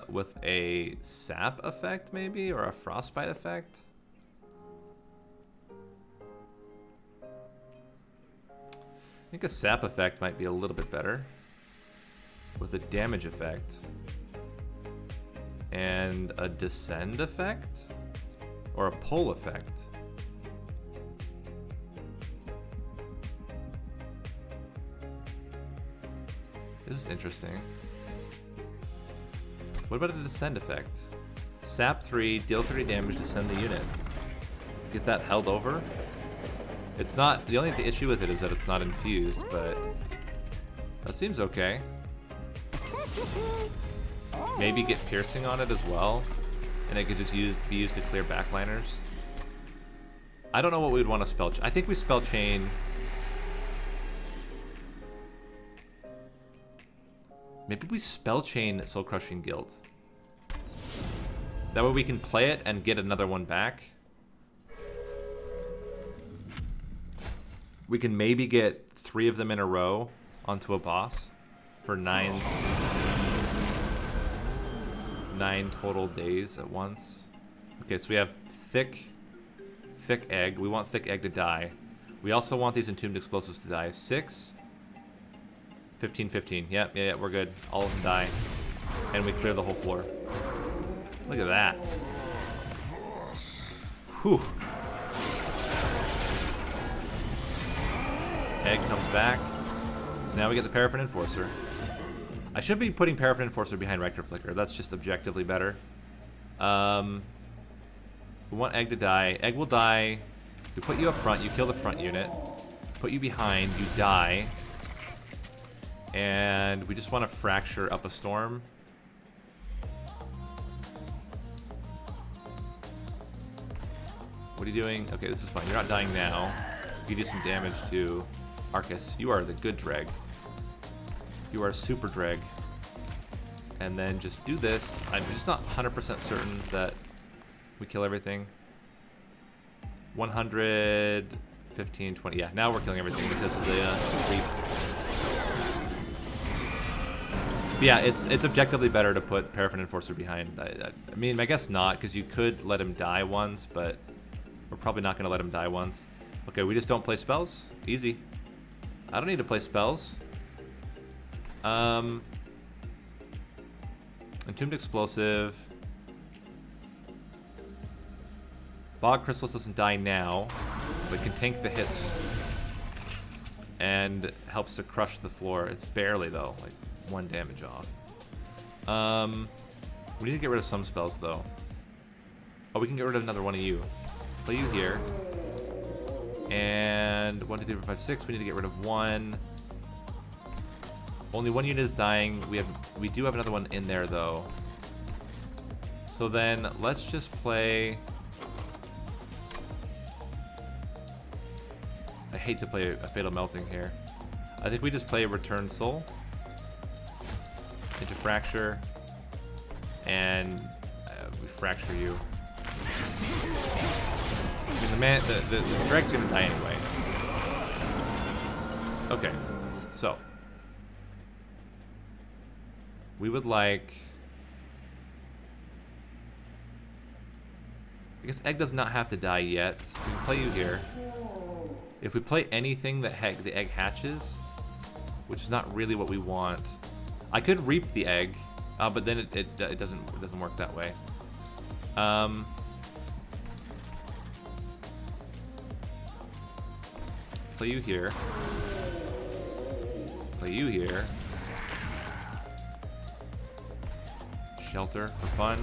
Speaker 1: With a sap effect, maybe? Or a frostbite effect? I think a sap effect might be a little bit better. With a damage effect. And a descend effect? Or a pull effect? This is interesting. What about a descend effect? Sap 3, deal 3 damage, descend the unit. Get that held over? It's not, the only issue with it is that it's not infused, but that seems okay. Maybe get piercing on it as well, and it could just be used to clear backliners. I don't know what we'd want to spell. I think we spell chain. Maybe we spell chain Soul Crushing Guilt. That way we can play it and get another one back. We can maybe get 3 of them in a row onto a boss for 9 total days at once. Okay, so we have thick egg. We want thick egg to die. We also want these entombed explosives to die. 6, 15, 15. Yep, yeah, we're good. All of them die. And we clear the whole floor. Look at that. Whew. Egg comes back. So now we get the Paraffin Enforcer. I should be putting Paraffin Enforcer behind Rector Flicker. That's just objectively better. We want Egg to die. Egg will die. We put you up front. You kill the front unit. Put you behind. You die. And we just want to fracture up a storm. What are you doing? Okay, this is fine. You're not dying now. You do some damage to Arcus. You are the good dreg. You are super dreg. And then just do this. I'm just not 100% certain that we kill everything. 100, 15, 20. Yeah, now we're killing everything because of the creep. But yeah, it's objectively better to put Paraffin Enforcer behind. I mean, I guess not, because you could let him die once, but we're probably not going to let him die once. Okay, we just don't play spells. Easy. I don't need to play spells. Entombed Explosive. Bog Chrysalis doesn't die now, but can tank the hits and helps to crush the floor. It's barely though, like 1 damage off. We need to get rid of some spells though. Oh, we can get rid of another one of you. Play you here. And 1, 2, 3, 4, 5, 6. We need to get rid of 1. Only 1 unit is dying. We do have another one in there though. So then let's just play. I hate to play a Fatal Melting here. I think we just play Return Soul into Fracture, and we fracture you. I mean, the Dreg's gonna die anyway. Okay, so we would like. I guess Egg does not have to die yet. We can play you here. If we play anything that the egg hatches, which is not really what we want, I could reap the egg, but then it doesn't work that way. Play you here. Play you here. Shelter for fun.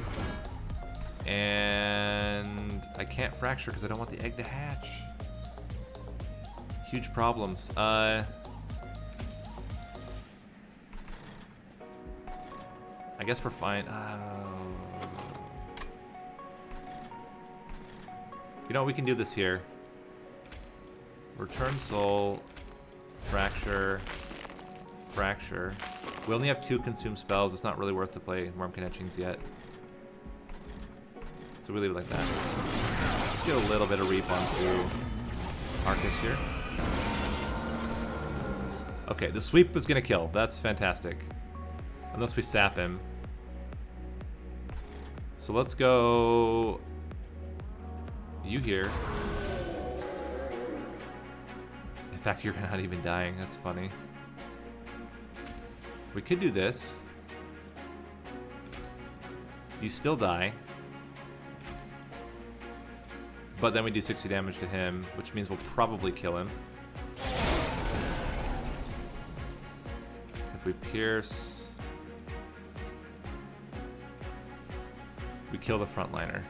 Speaker 1: And I can't fracture because I don't want the egg to hatch. Huge problems. I guess we're fine. You know, we can do this here. Return soul, fracture, fracture. We only have 2 consume spells. It's not really worth to play Wormkin Etchings yet. So we leave it like that. Let's get a little bit of reap onto Arcus here. Okay, the sweep is gonna kill. That's fantastic. Unless we sap him. So let's go you here. In fact, you're not even dying. That's funny. We could do this. You still die. But then we do 60 damage to him, which means we'll probably kill him. If we pierce... we kill the frontliner.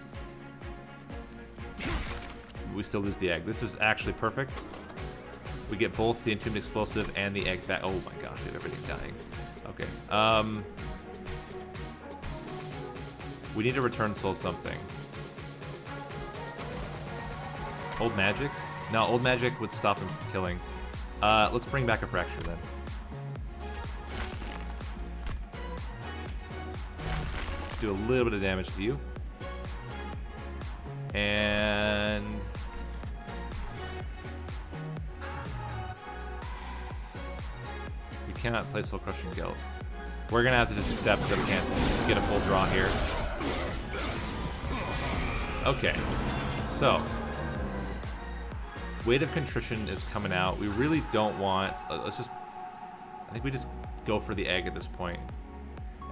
Speaker 1: We still lose the egg. This is actually perfect. We get both the Entombed Explosive and the egg back. Oh my gosh, we have everything dying. Okay. We need to return soul something. Old Magic? No, Old Magic would stop him from killing. Let's bring back a Fracture then. Do a little bit of damage to you. And... we cannot play Soul Crushing Guilt. We're gonna have to just accept that we can't get a full draw here. Okay, so... Weight of Contrition is coming out. We really don't want... let's just... I think we just go for the egg at this point.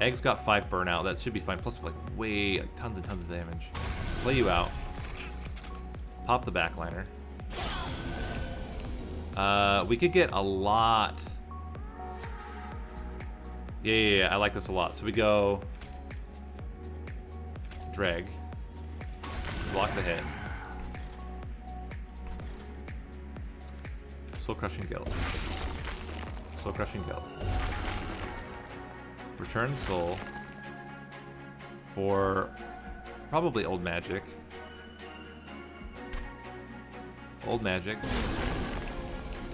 Speaker 1: Egg's got 5 burnout. That should be fine. Plus, like, tons and tons of damage. Play you out. Pop the backliner. We could get a lot. Yeah, I like this a lot. So we go... Dreg. Block the hit. Soul Crushing Guilt. Soul Crushing Guilt. Return Soul for probably Old Magic. Old Magic.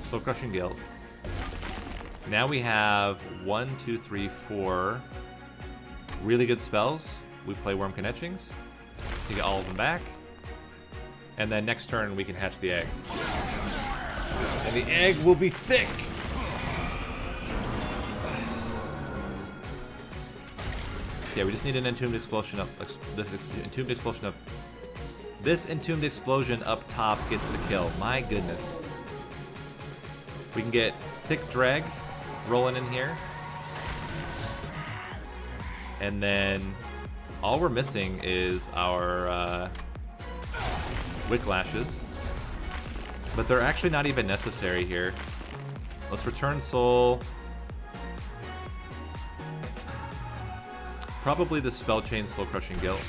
Speaker 1: Soul Crushing Guilt. Now we have 1, 2, 3, 4 really good spells. We play Wormkin Etchings to get all of them back. And then next turn we can hatch the egg. And the egg will be thick. Yeah, we just need an Entombed Explosion up. This Entombed Explosion up top gets the kill. My goodness. We can get thick drag rolling in here. And then all we're missing is our Wicklashes. But they're actually not even necessary here. Let's return soul. Probably the Spell Chain Soul Crushing Guilt.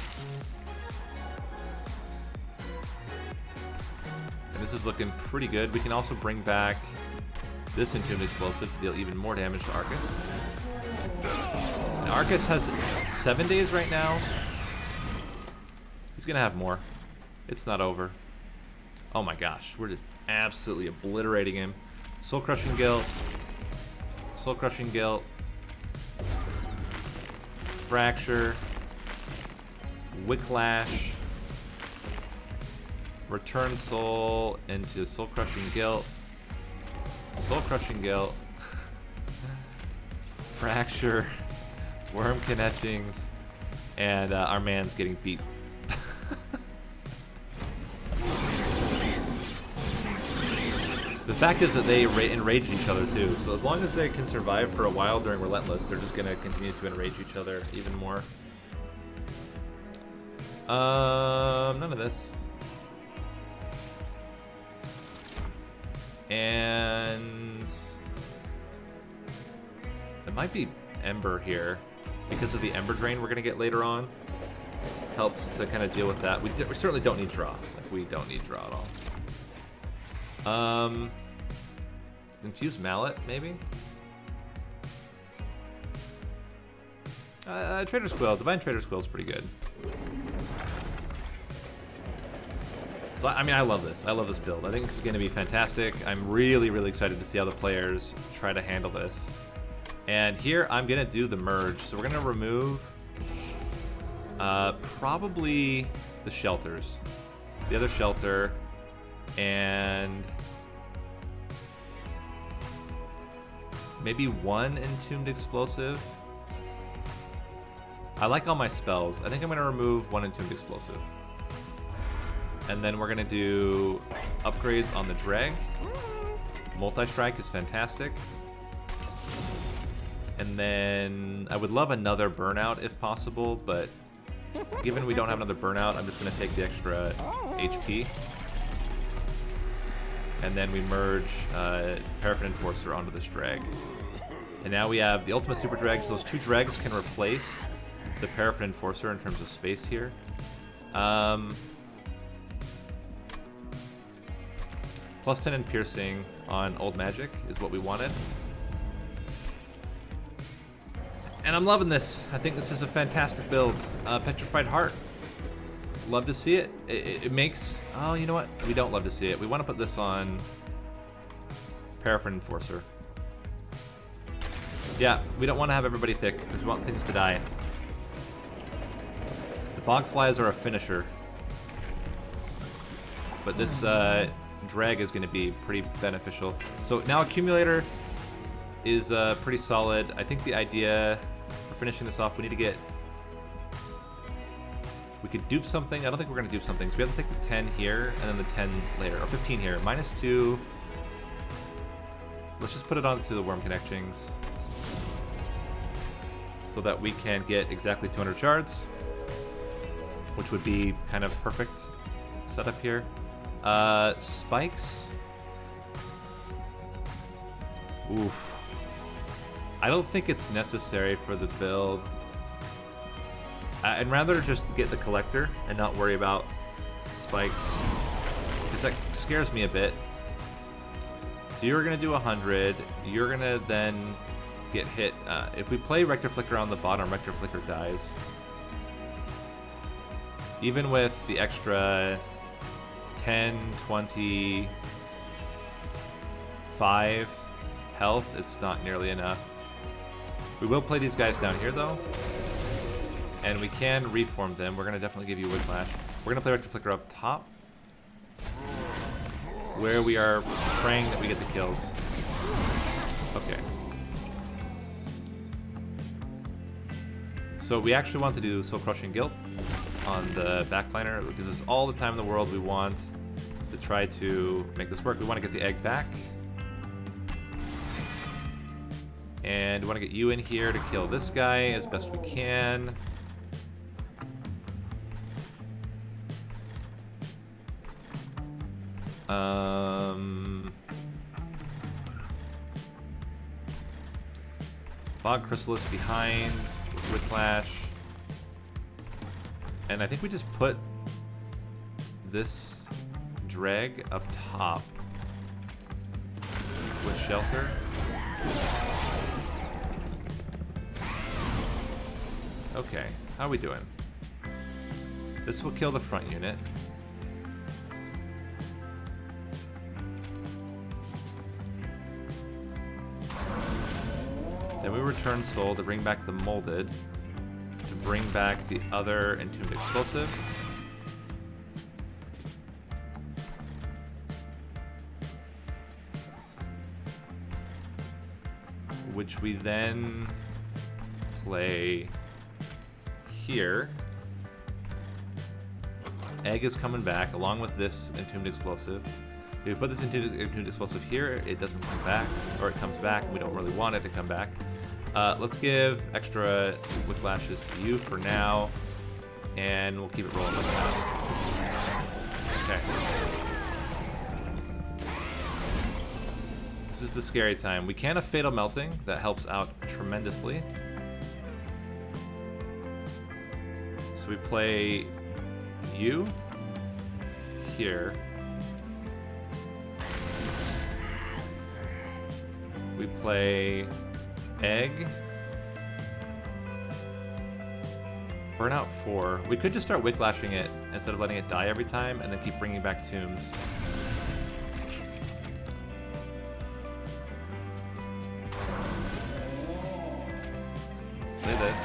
Speaker 1: And this is looking pretty good. We can also bring back this Entombed Explosive to deal even more damage to Arcus. And Arcus has 7 days right now. He's gonna have more. It's not over. Oh my gosh, we're just absolutely obliterating him. Soul Crushing Guilt. Soul Crushing Guilt. Fracture. Wicklash. Return Soul into Soul Crushing Guilt. Soul Crushing Guilt. Fracture. Wormkin Etchings. And our man's getting beat. The fact is that they enrage each other too, so as long as they can survive for a while during Relentless, they're just going to continue to enrage each other even more. None of this. And... it might be Ember here, because of the Ember Drain we're going to get later on. helps to kind of deal with that. We certainly don't need draw. Like, we don't need draw at all. Infused mallet, maybe? Trader's Quill. Divine Trader's Quill is pretty good. So, I mean, I love this. I love this build. I think this is going to be fantastic. I'm really, really excited to see how the players try to handle this. And here, I'm going to do the merge. So we're going to remove probably the shelters. The other shelter. And maybe one Entombed Explosive. I like all my spells. I think I'm going to remove one Entombed Explosive. And then we're going to do upgrades on the Dreg. Multi-Strike is fantastic. And then I would love another Burnout if possible, but given we don't have another Burnout, I'm just going to take the extra HP. And then we merge Paraffin Enforcer onto this Dreg. And now we have the Ultimate Super Dregs. Those two Dregs can replace the Paraffin Enforcer in terms of space here. Plus 10 in Piercing on Old Magic is what we wanted. And I'm loving this. I think this is a fantastic build. Petrified Heart. Love to see it. It makes... Oh, you know what? We don't love to see it. We want to put this on Paraffin Enforcer. Yeah, we don't want to have everybody thick because we want things to die. The Bogflies are a finisher. But this Drag is going to be pretty beneficial. So now Accumulator is pretty solid. I think the idea for finishing this off, we need to get... We could dupe something. I don't think we're going to dupe something. So we have to take the 10 here and then the 10 later. Or 15 here. -2. Let's just put it onto the Worm Connections so that we can get exactly 200 shards, which would be kind of perfect setup here. Spikes. Oof. I don't think it's necessary for the build. I'd rather just get the Collector and not worry about spikes, because that scares me a bit. So you're going to do 100. You're going to then get hit. If we play Rector Flicker on the bottom, Rector Flicker dies. Even with the extra 10, 20, 5 health, it's not nearly enough. We will play these guys down here, though. And we can reform them. We're going to definitely give you Whiplash. We're going to play Rector Flicker up top, where we are praying that we get the kills. Okay. So we actually want to do Soul Crushing Guilt on the backliner, because it's all the time in the world we want to try to make this work. We want to get the egg back. And we want to get you in here to kill this guy as best we can. Fog Chrysalis behind with Whiplash. And I think we just put this Dreg up top with Shelter. Okay, how are we doing? This will kill the front unit. Then we return Soul to bring back the Molded, to bring back the other Entombed Explosive. Which we then play here. Egg is coming back along with this Entombed Explosive. If we put this Entombed Explosive here, it doesn't come back, or it comes back, and we don't really want it to come back. Let's give extra Whiplashes to you for now, and we'll keep it rolling like that. Okay. This is the scary time. We can have Fatal Melting. That helps out tremendously. So we play you here. We play egg. Burnout 4. We could just start whiplashing it instead of letting it die every time and then keep bringing back tombs. Play this.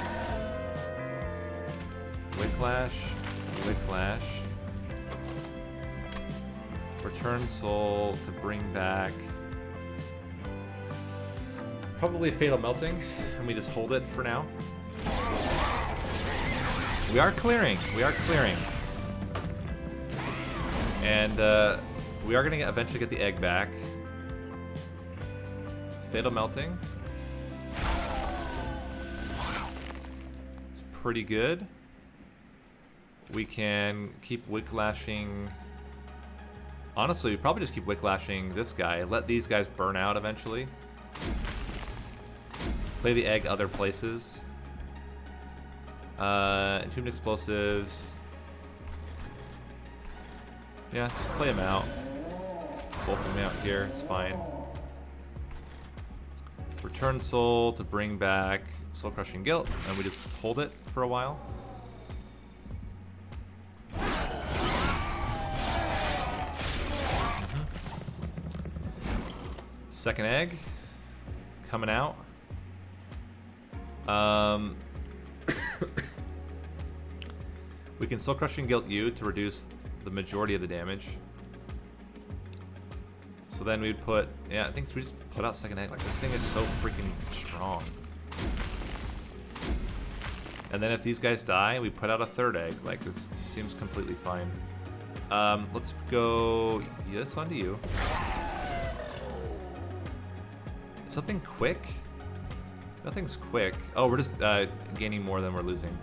Speaker 1: Whiplash. Whiplash. Return soul to bring back... probably Fatal Melting, and we just hold it for now. We are clearing. We are clearing. And we are going to eventually get the egg back. Fatal Melting. It's pretty good. We can keep whiplashing. Honestly, we probably just keep whiplashing this guy. Let these guys burn out eventually. Play the egg other places. Entombed explosives. Yeah, just play them out. Both of them out here, it's fine. Return soul to bring back soul crushing guilt, and we just hold it for a while. Second egg coming out. We can soul crushing guilt you to reduce the majority of the damage. So then we'd put, yeah, I think we just put out second egg. Like, this thing is so freaking strong. And then if these guys die, we put out a third egg. Like, this seems completely fine. Let's go this onto you. Something quick? Nothing's quick. Oh, we're just gaining more than we're losing.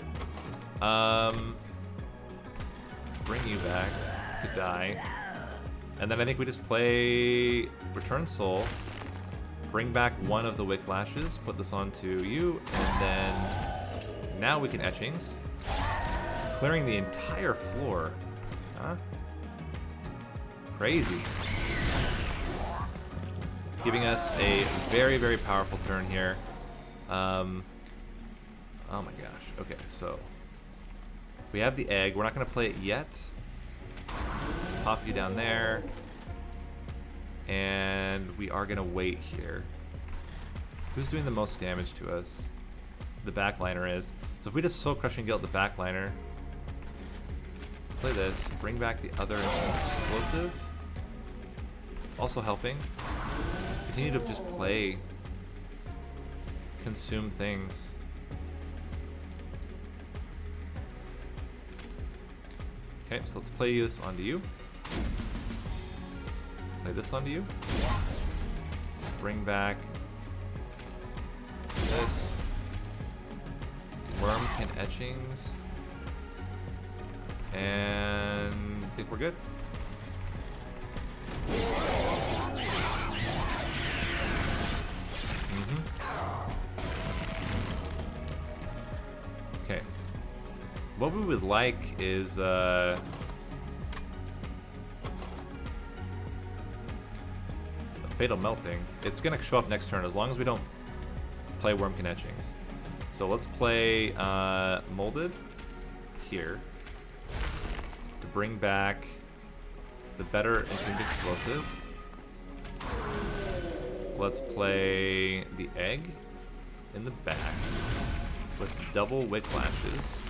Speaker 1: Bring you back to die. And then I think we just play Return Soul. Bring back one of the Whiplashes. Put this onto you. And then now we can Etchings. Clearing the entire floor. Huh? Crazy. Giving us a very, very powerful turn here. Oh my gosh. Okay, so we have the egg. We're not going to play it yet. Pop you down there. And we are going to wait here. Who's doing the most damage to us? The backliner is. So if we just Soul Crushing Guilt the backliner, play this, bring back the other explosive. It's also helping. Continue to just play, consume things. Okay, so let's play this onto you. Play this onto you. Bring back this. Wormkin Etchings. And I think we're good. Okay. What we would like is a Fatal Melting. It's gonna show up next turn as long as we don't play Wormkin Etchings. So let's play Molded here to bring back the better Entombed Explosive. Let's play the egg in the back with double Whiplashes.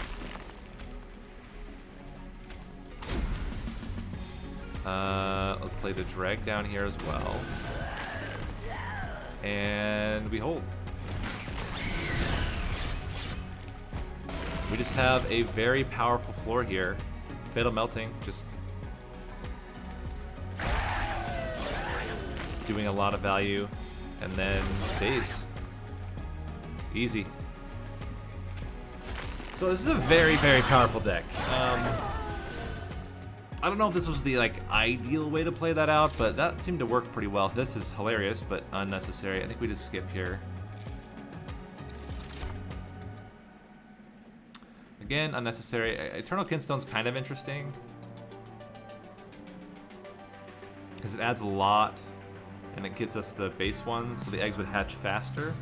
Speaker 1: Let's play the drag down here as well. And we hold. We just have a very powerful floor here. Fatal Melting, just doing a lot of value. And then base. Easy. So this is a very, very powerful deck. I don't know if this was the ideal way to play that out, but that seemed to work pretty well. This is hilarious, but unnecessary. I think we just skip here. Again, unnecessary. Eternal Kinstone's kind of interesting because it adds a lot and it gets us the base ones, so the eggs would hatch faster.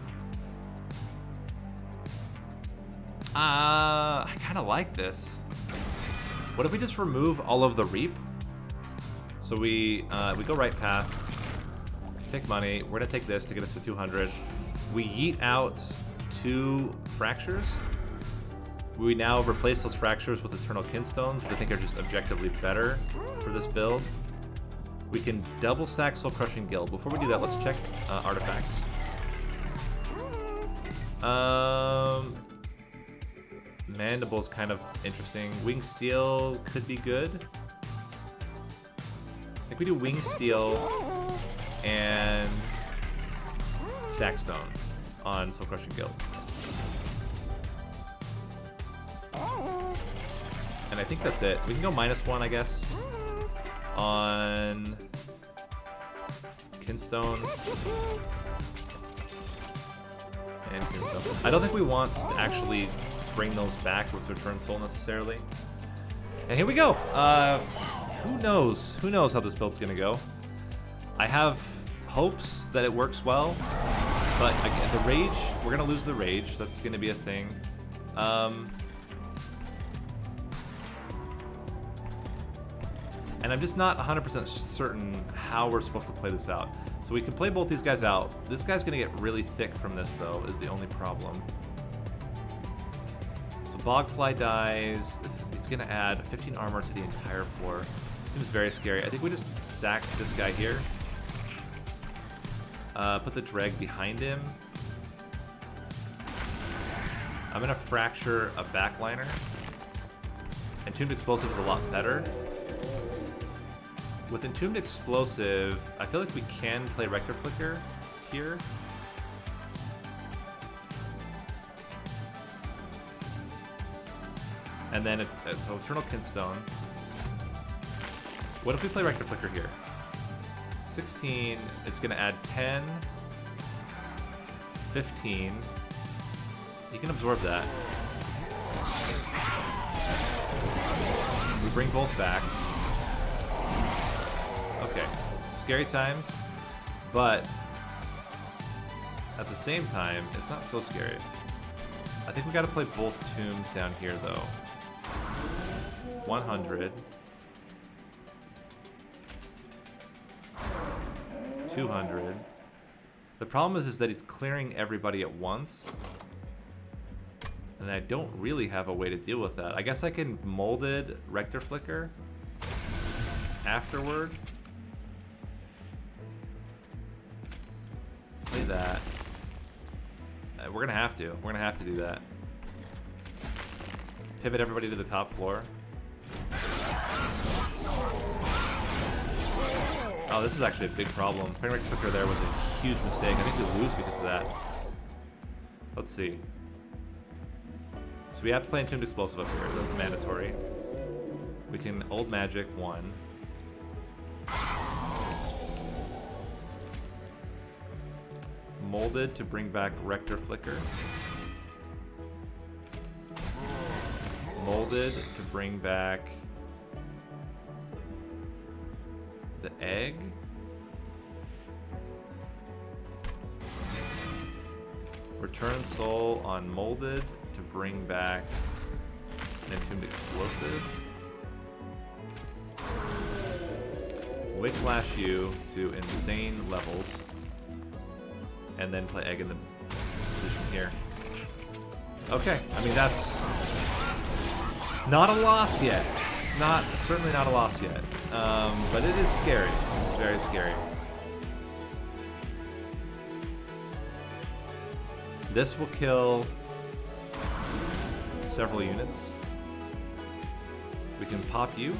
Speaker 1: I kind of like this. What if we just remove all of the reap? So we go right path, take money. We're gonna take this to get us to 200. We yeet out 2 fractures. We now replace those fractures with Eternal Kinstones, which I think are just objectively better for this build. We can double stack Soul Crushing Guild. Before we do that, let's check artifacts. Mandible's kind of interesting. Wing Steel could be good. I think we do Wing Steel and Stack Stone on Soul Crushing Guild. And I think that's it. We can go -1, I guess, on Kinstone and Kinstone. I don't think we want to actually bring those back with Return Soul necessarily. And here we go. Who knows? Who knows how this build's gonna go? I have hopes that it works well, but again, the rage, we're gonna lose the rage. That's gonna be a thing. And I'm just not 100% certain how we're supposed to play this out. So we can play both these guys out. This guy's gonna get really thick from this though, is the only problem. So Bogfly dies. It's gonna add 15 armor to the entire floor. Seems very scary. I think we just sack this guy here. Put the Dreg behind him. I'm gonna fracture a backliner. Entombed Explosive is a lot better. With Entombed Explosive, I feel like we can play Rector Flicker here. And then, so Eternal Kinstone. What if we play Rector Flicker here? 16, it's gonna add 10, 15. You can absorb that. We bring both back. Okay, scary times, but at the same time, it's not so scary. I think we gotta play both tombs down here though. 100. 200. The problem is that he's clearing everybody at once. And I don't really have a way to deal with that. I guess I can molded Rector Flicker afterward. Play that. We're gonna have to. We're gonna have to do that. Pivot everybody to the top floor. Oh, this is actually a big problem. Playing Rector Flicker there was a huge mistake. I think we lose because of that. Let's see. So we have to play Entombed Explosive up here. That's mandatory. We can Old Magic 1. Molded to bring back Rector Flicker. Molded to bring back the egg. Return Soul on Molded to bring back an Entombed Explosive. Whiplash you to insane levels. And then play egg in the position here. Okay, I mean that's not a loss yet. It's not, certainly not a loss yet. But it is scary. It's very scary. This will kill several units. We can pop you.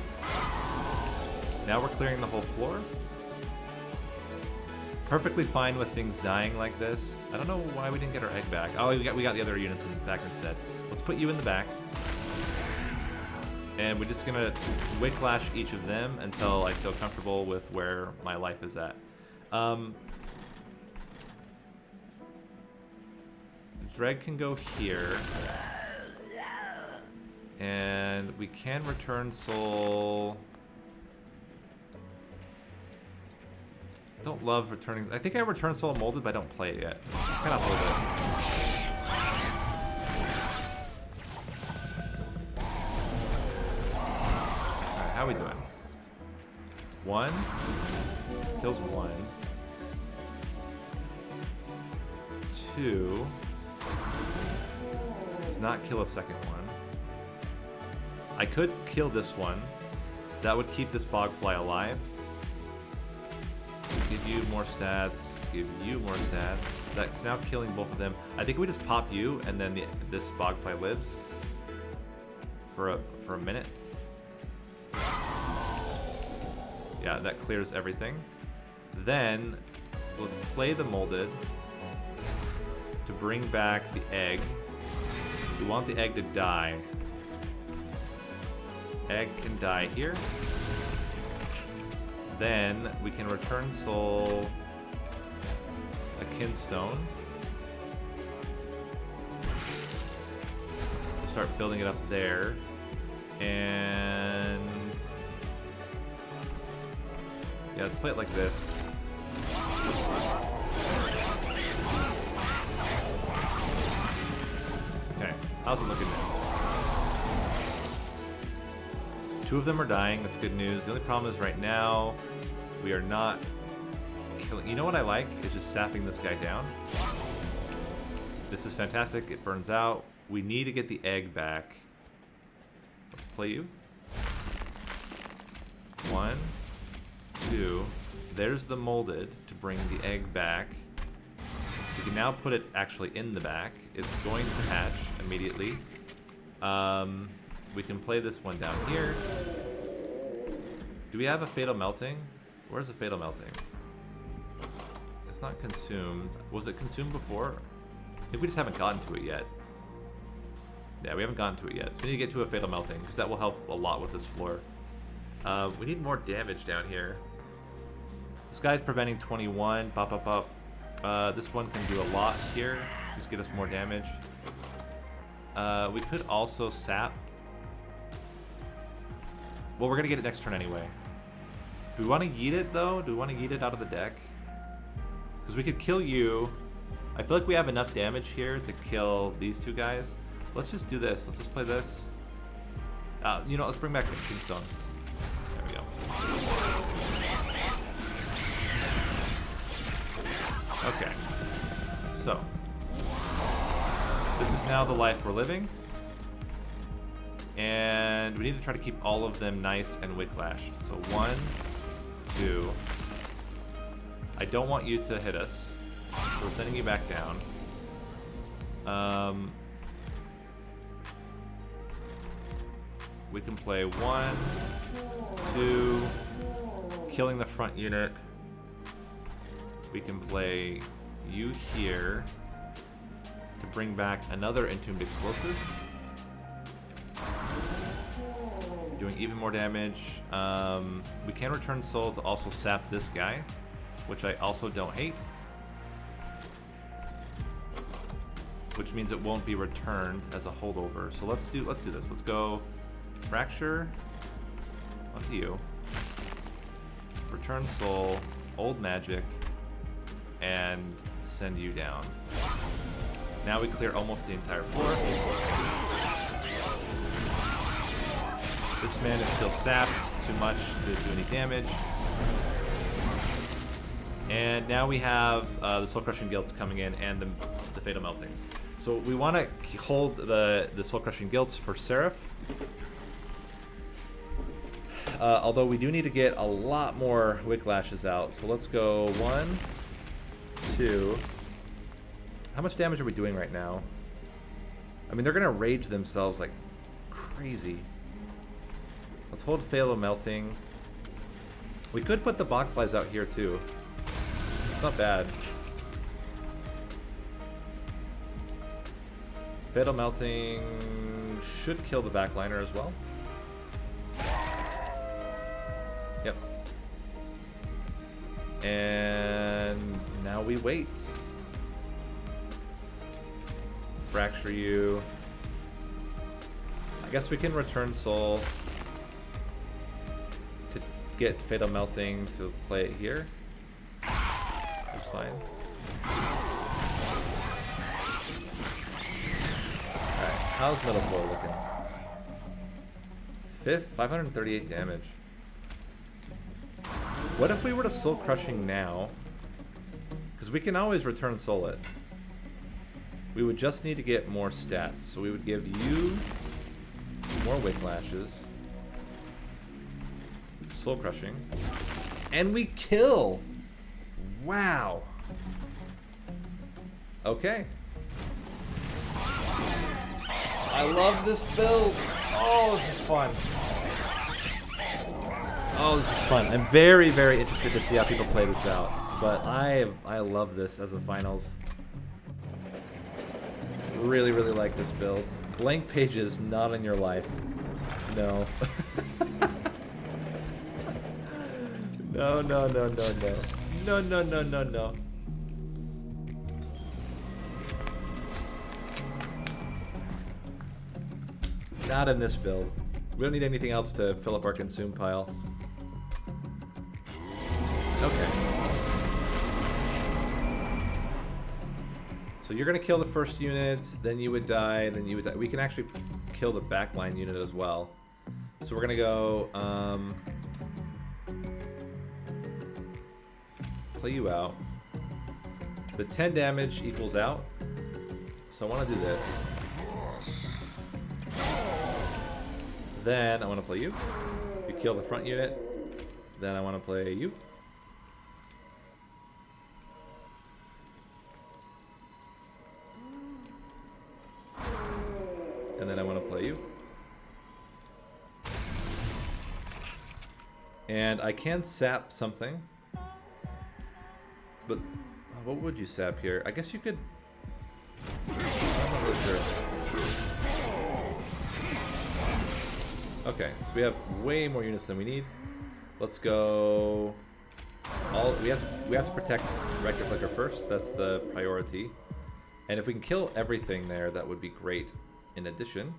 Speaker 1: Now we're clearing the whole floor. Perfectly fine with things dying like this. I don't know why we didn't get our egg back. Oh, we got the other units back instead. Let's put you in the back. And we're just gonna whiplash each of them until I feel comfortable with where my life is at. Dreg can go here. And we can return soul. Don't love returning. I think I returned soul molded, but I don't play it yet. Kind of hold it. Alright, how we doing? 1. Kills 1. 2. Does not kill a second one. I could kill this one. That would keep this bogfly alive. Give you more stats. Give you more stats. That's now killing both of them. I think we just pop you, and then this bogfly lives for a minute. Yeah, that clears everything. Then let's play the molded to bring back the egg. We want the egg to die. Egg can die here. Then we can return soul a kinstone. We'll start building it up there. And yeah, let's play it like this. Okay, how's it looking now? 2 of them are dying, that's good news. The only problem is right now, we are not killing. You know what I like? Is just sapping this guy down. This is fantastic, it burns out. We need to get the egg back. Let's play you. 1, 2. There's the molded to bring the egg back. We can now put it actually in the back. It's going to hatch immediately. We can play this one down here. Do we have a fatal melting? Where's the fatal melting? It's not consumed. Was it consumed before? I think we just haven't gotten to it yet. Yeah, we haven't gotten to it yet. So we need to get to a fatal melting, because that will help a lot with this floor. We need more damage down here. This guy's preventing 21. Pop, pop, pop. This one can do a lot here. Just get us more damage. We could also sap. Well, we're going to get it next turn anyway. Do we want to yeet it, though? Do we want to yeet it out of the deck? Because we could kill you. I feel like we have enough damage here to kill these 2 guys. Let's just do this. Let's just play this. You know, let's bring back the Kingstone. There we go. Okay. So. This is now the life we're living. And we need to try to keep all of them nice and wick-lashed. So 1, 2. I don't want you to hit us. So we're sending you back down. We can play 1, 2, killing the front unit. We can play you here to bring back another Entombed Explosive. Doing even more damage. We can return soul to also sap this guy, which I also don't hate. Which means it won't be returned as a holdover. So let's do this. Let's go fracture onto you. Return soul, old magic, and send you down. Now we clear almost the entire floor. This man is still sapped, too much to do any damage. And now we have the Soul Crushing Guilts coming in and the Fatal Meltings. So we want to hold the Soul Crushing Guilts for Seraph. Although we do need to get a lot more Wicklashes out. So let's go 1, 2. How much damage are we doing right now? I mean, they're going to rage themselves like crazy. Let's hold Fatal Melting. We could put the Bogflies out here too. It's not bad. Fatal Melting should kill the backliner as well. Yep. And now we wait. Fracture you. guess we can return soul to get Fatal Melting to play it here. That's fine. Alright, how's Metal Floor looking? 5th, 538 damage. What if we were to Soul Crushing now? Because we can always return Soul it. We would just need to get more stats. So we would give you more Wick Lashes. Soul Crushing. And we kill! Wow. Okay. I love this build. Oh, this is fun. Oh, this is fun. I'm very, very interested to see how people play this out. But I love this as a finals. Really, really like this build. Blank pages not in your life. No. No, no, no, no, no. No, no, no, no, no. Not in this build. We don't need anything else to fill up our consume pile. Okay. So you're gonna kill the first unit, then you would die, then you would die. We can actually kill the backline unit as well. So we're gonna go, play you out. The 10 damage equals out. So I wanna do this. Then I wanna play you. You kill the front unit. Then I wanna play you. And then I want to play you. And I can sap something. But what would you sap here? I guess you could... I'm not really sure. Okay, so we have way more units than we need. Let's go... We have to protect Rector Flicker first. That's the priority. And if we can kill everything there, that would be great. In addition,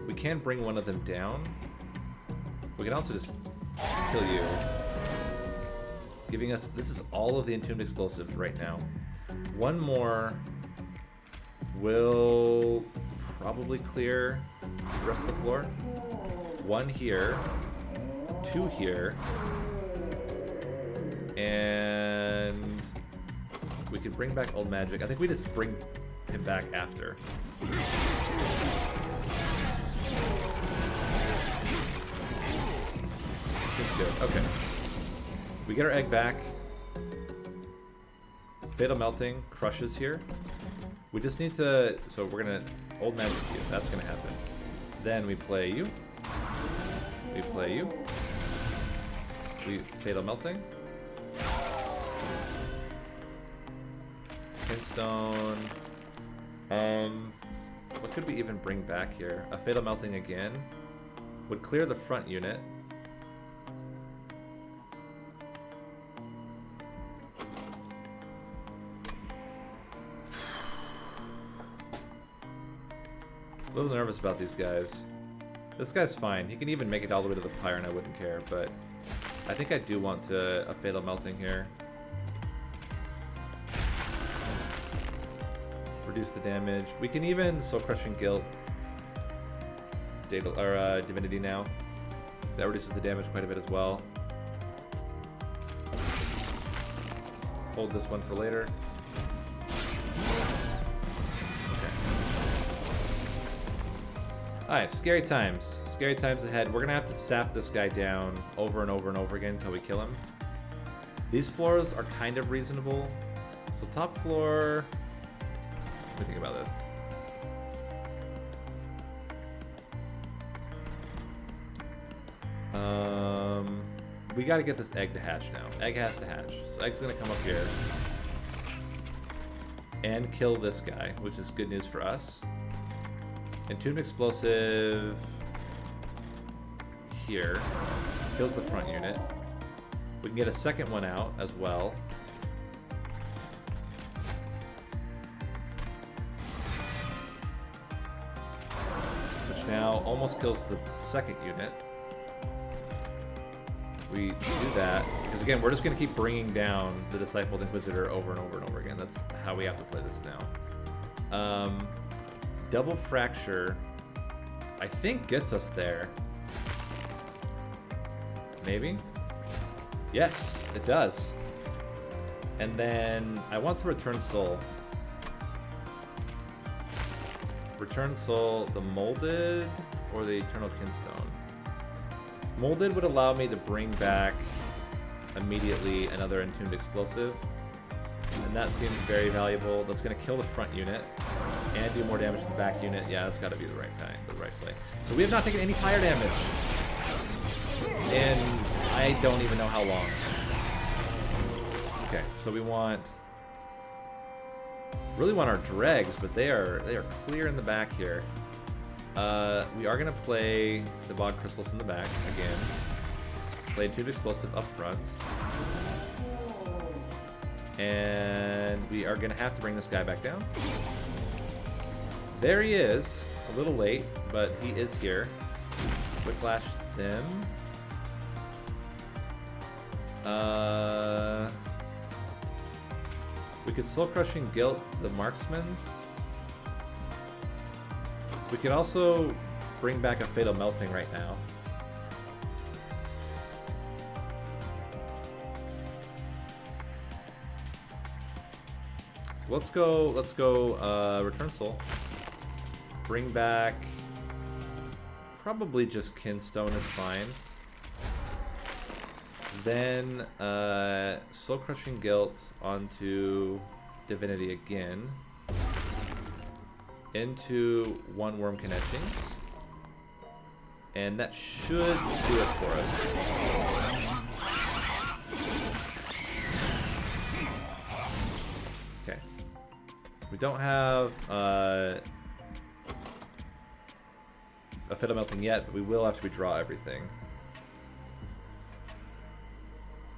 Speaker 1: we can bring one of them down. We can also just kill you. Giving us, this is all of the Entombed Explosives right now. One more will probably clear the rest of the floor. One here, two here, and we could bring back Old Magic. I think we just bring him back after. Seems good. Okay. We get our egg back. Fatal Melting crushes here. We just need to... So we're gonna... Old Magic you. That's gonna happen. Then we play you. We play you. We Fatal Melting. Pinstone. What could we even bring back here? A Fatal Melting again would clear the front unit. A little nervous about these guys. This guy's fine. He can even make it all the way to the pyre and I wouldn't care, but I think I do want a Fatal Melting here. Reduce the damage. We can even Soul Crushing Guilt Divinity now. That reduces the damage quite a bit as well. Hold this one for later. Okay. Alright, scary times. Scary times ahead. We're gonna have to sap this guy down over and over and over again until we kill him. These floors are kind of reasonable. So top floor... What do you think about this? We gotta get this egg to hatch now. Egg has to hatch. So egg's gonna come up here and kill this guy, which is good news for us. Entombed Explosive here kills the front unit. We can get a second one out as well. now almost kills the second unit. We do that, because again, we're just going to keep bringing down the Discipled Inquisitor over and over and over again. That's how we have to play this now. Double Fracture, I think, gets us there. Maybe? Yes, it does. And then I want to Return Soul. Return Soul, the Molded or the Eternal Kinstone? Molded would allow me to bring back immediately another Entombed Explosive. And that seems very valuable. That's going to kill the front unit and do more damage to the back unit. Yeah, that's got to be the right guy, the right play. So we have not taken any fire damage. And I don't even know how long. Okay, so we really want our dregs, but they are clear in the back here. We are gonna play the Bog Crystals in the back again. Play Entombed Explosive up front. And we are gonna have to bring this guy back down. There he is. A little late, but he is here. Whiplash them. We could Soul Crushing Guilt the Marksmans. We could also bring back a Fatal Melting right now. So let's go Return Soul. Bring back, probably just Kinstone is fine. Then Soul Crushing Guilt onto Divinity again. Into one Wormkin Etchings. And that should do it for us. Okay. We don't have a Fatal Melting yet, but we will after we draw everything.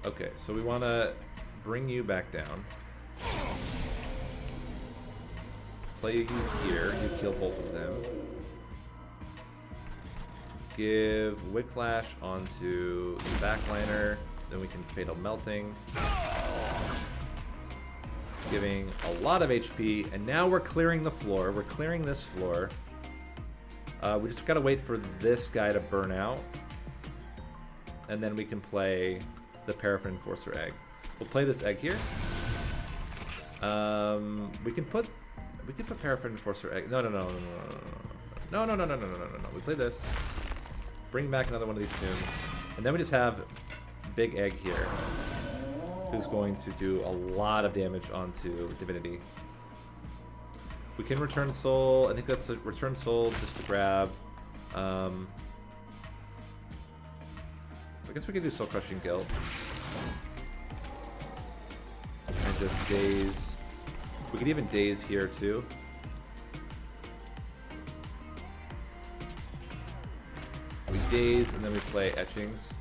Speaker 1: Okay, so we want to bring you back down. Play you here. You kill both of them. Give Whiplash onto the backliner. Then we can Fatal Melting. Giving a lot of HP. And now we're clearing the floor. We're clearing this floor. We just gotta wait for this guy to burn out. And then we can play the Paraffin Enforcer egg. We'll play this egg here. We can put Paraffin Enforcer egg. No. We play this. Bring back another one of these tunes, and then we just have Big Egg here, who's going to do a lot of damage onto Divinity. We can Return Soul. I think that's a Return Soul just to grab. I guess we could do Soul Crushing Guilt. And just Daze. We could even Daze here too. We Daze and then we play Etchings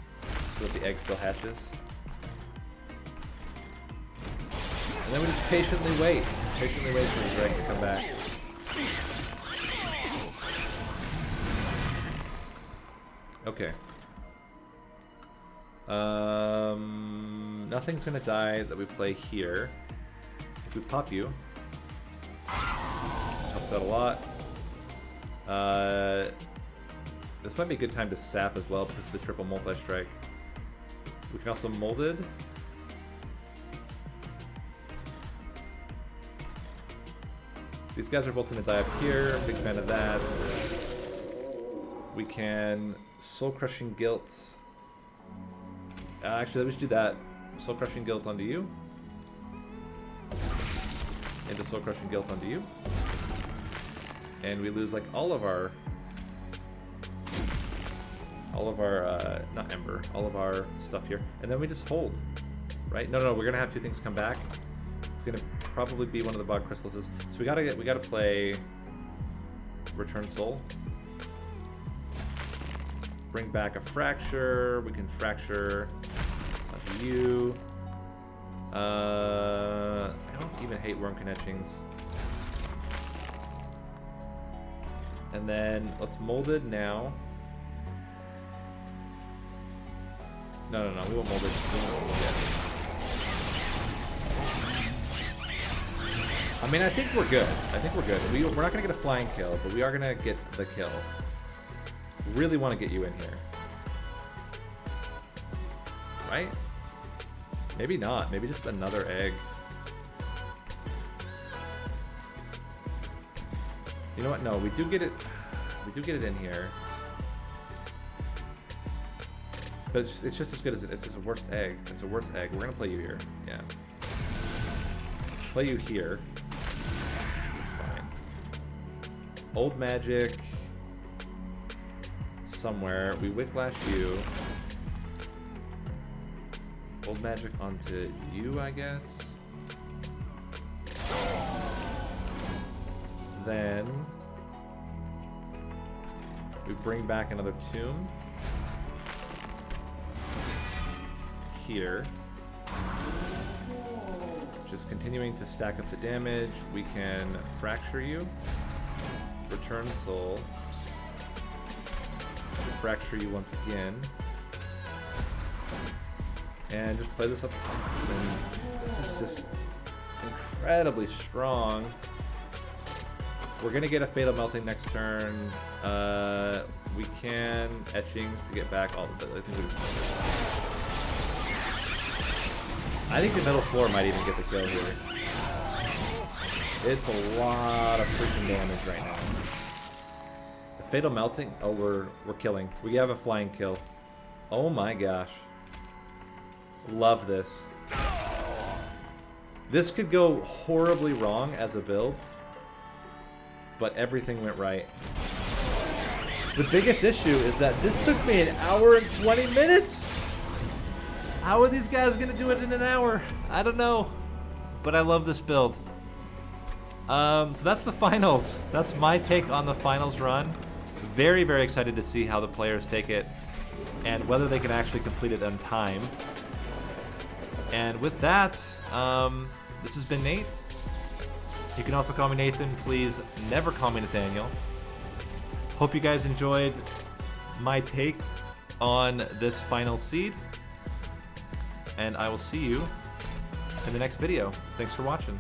Speaker 1: so that the egg still hatches. And then we just patiently wait. Patiently wait for the egg to come back. Okay. Nothing's gonna die that we play here. If we pop you, helps out a lot. This might be a good time to sap as well because of the triple multi-strike. We can also Molded. These guys are both going to die up here. Big fan of that. We can Soul Crushing Guilt. Actually, we should do that. Soul Crushing Guilt onto you. Into Soul Crushing Guilt onto you. And we lose like all of our not Ember, all of our stuff here. And then we just hold, right? No, we're gonna have two things come back. It's gonna probably be one of the Bog Crystals. So we gotta play Return Soul. Bring back a Fracture. We can Fracture onto you. I don't even hate Wormkin Etchings. And then let's mold it now. No, we won't mold it. We won't mold it yet. I mean, I think we're good. We're not going to get a flying kill, but we are going to get the kill. Really want to get you in here. Right? Maybe not. Maybe just another egg. You know what? No, we do get it. We do get it in here. But it's just as good as it. It's just a worst egg. It's a worse egg. We're gonna play you here. Yeah. Play you here. It's fine. Old magic. Somewhere. We whiplash you. Old magic onto you, I guess. Then we bring back another tomb here, just continuing to stack up the damage. We can fracture you, return soul, fracture you once again, and just play this up top. And this is just incredibly strong. We're gonna get a Fatal Melting next turn. We can etchings to get back all of it. I think the middle floor might even get the kill here. It's a lot of freaking damage right now. The Fatal Melting. Oh, we're killing. We have a flying kill. Oh my gosh. Love this. This could go horribly wrong as a build, but everything went right. The biggest issue is that this took me 1 hour and 20 minutes. How are these guys gonna do it in an hour? I don't know, but I love this build. So that's the finals. That's my take on the finals run. Very, very excited to see how the players take it and whether they can actually complete it on time. And with that, this has been Nate. You can also call me Nathan. Please never call me Nathaniel. Hope you guys enjoyed my take on this final seed. And I will see you in the next video. Thanks for watching.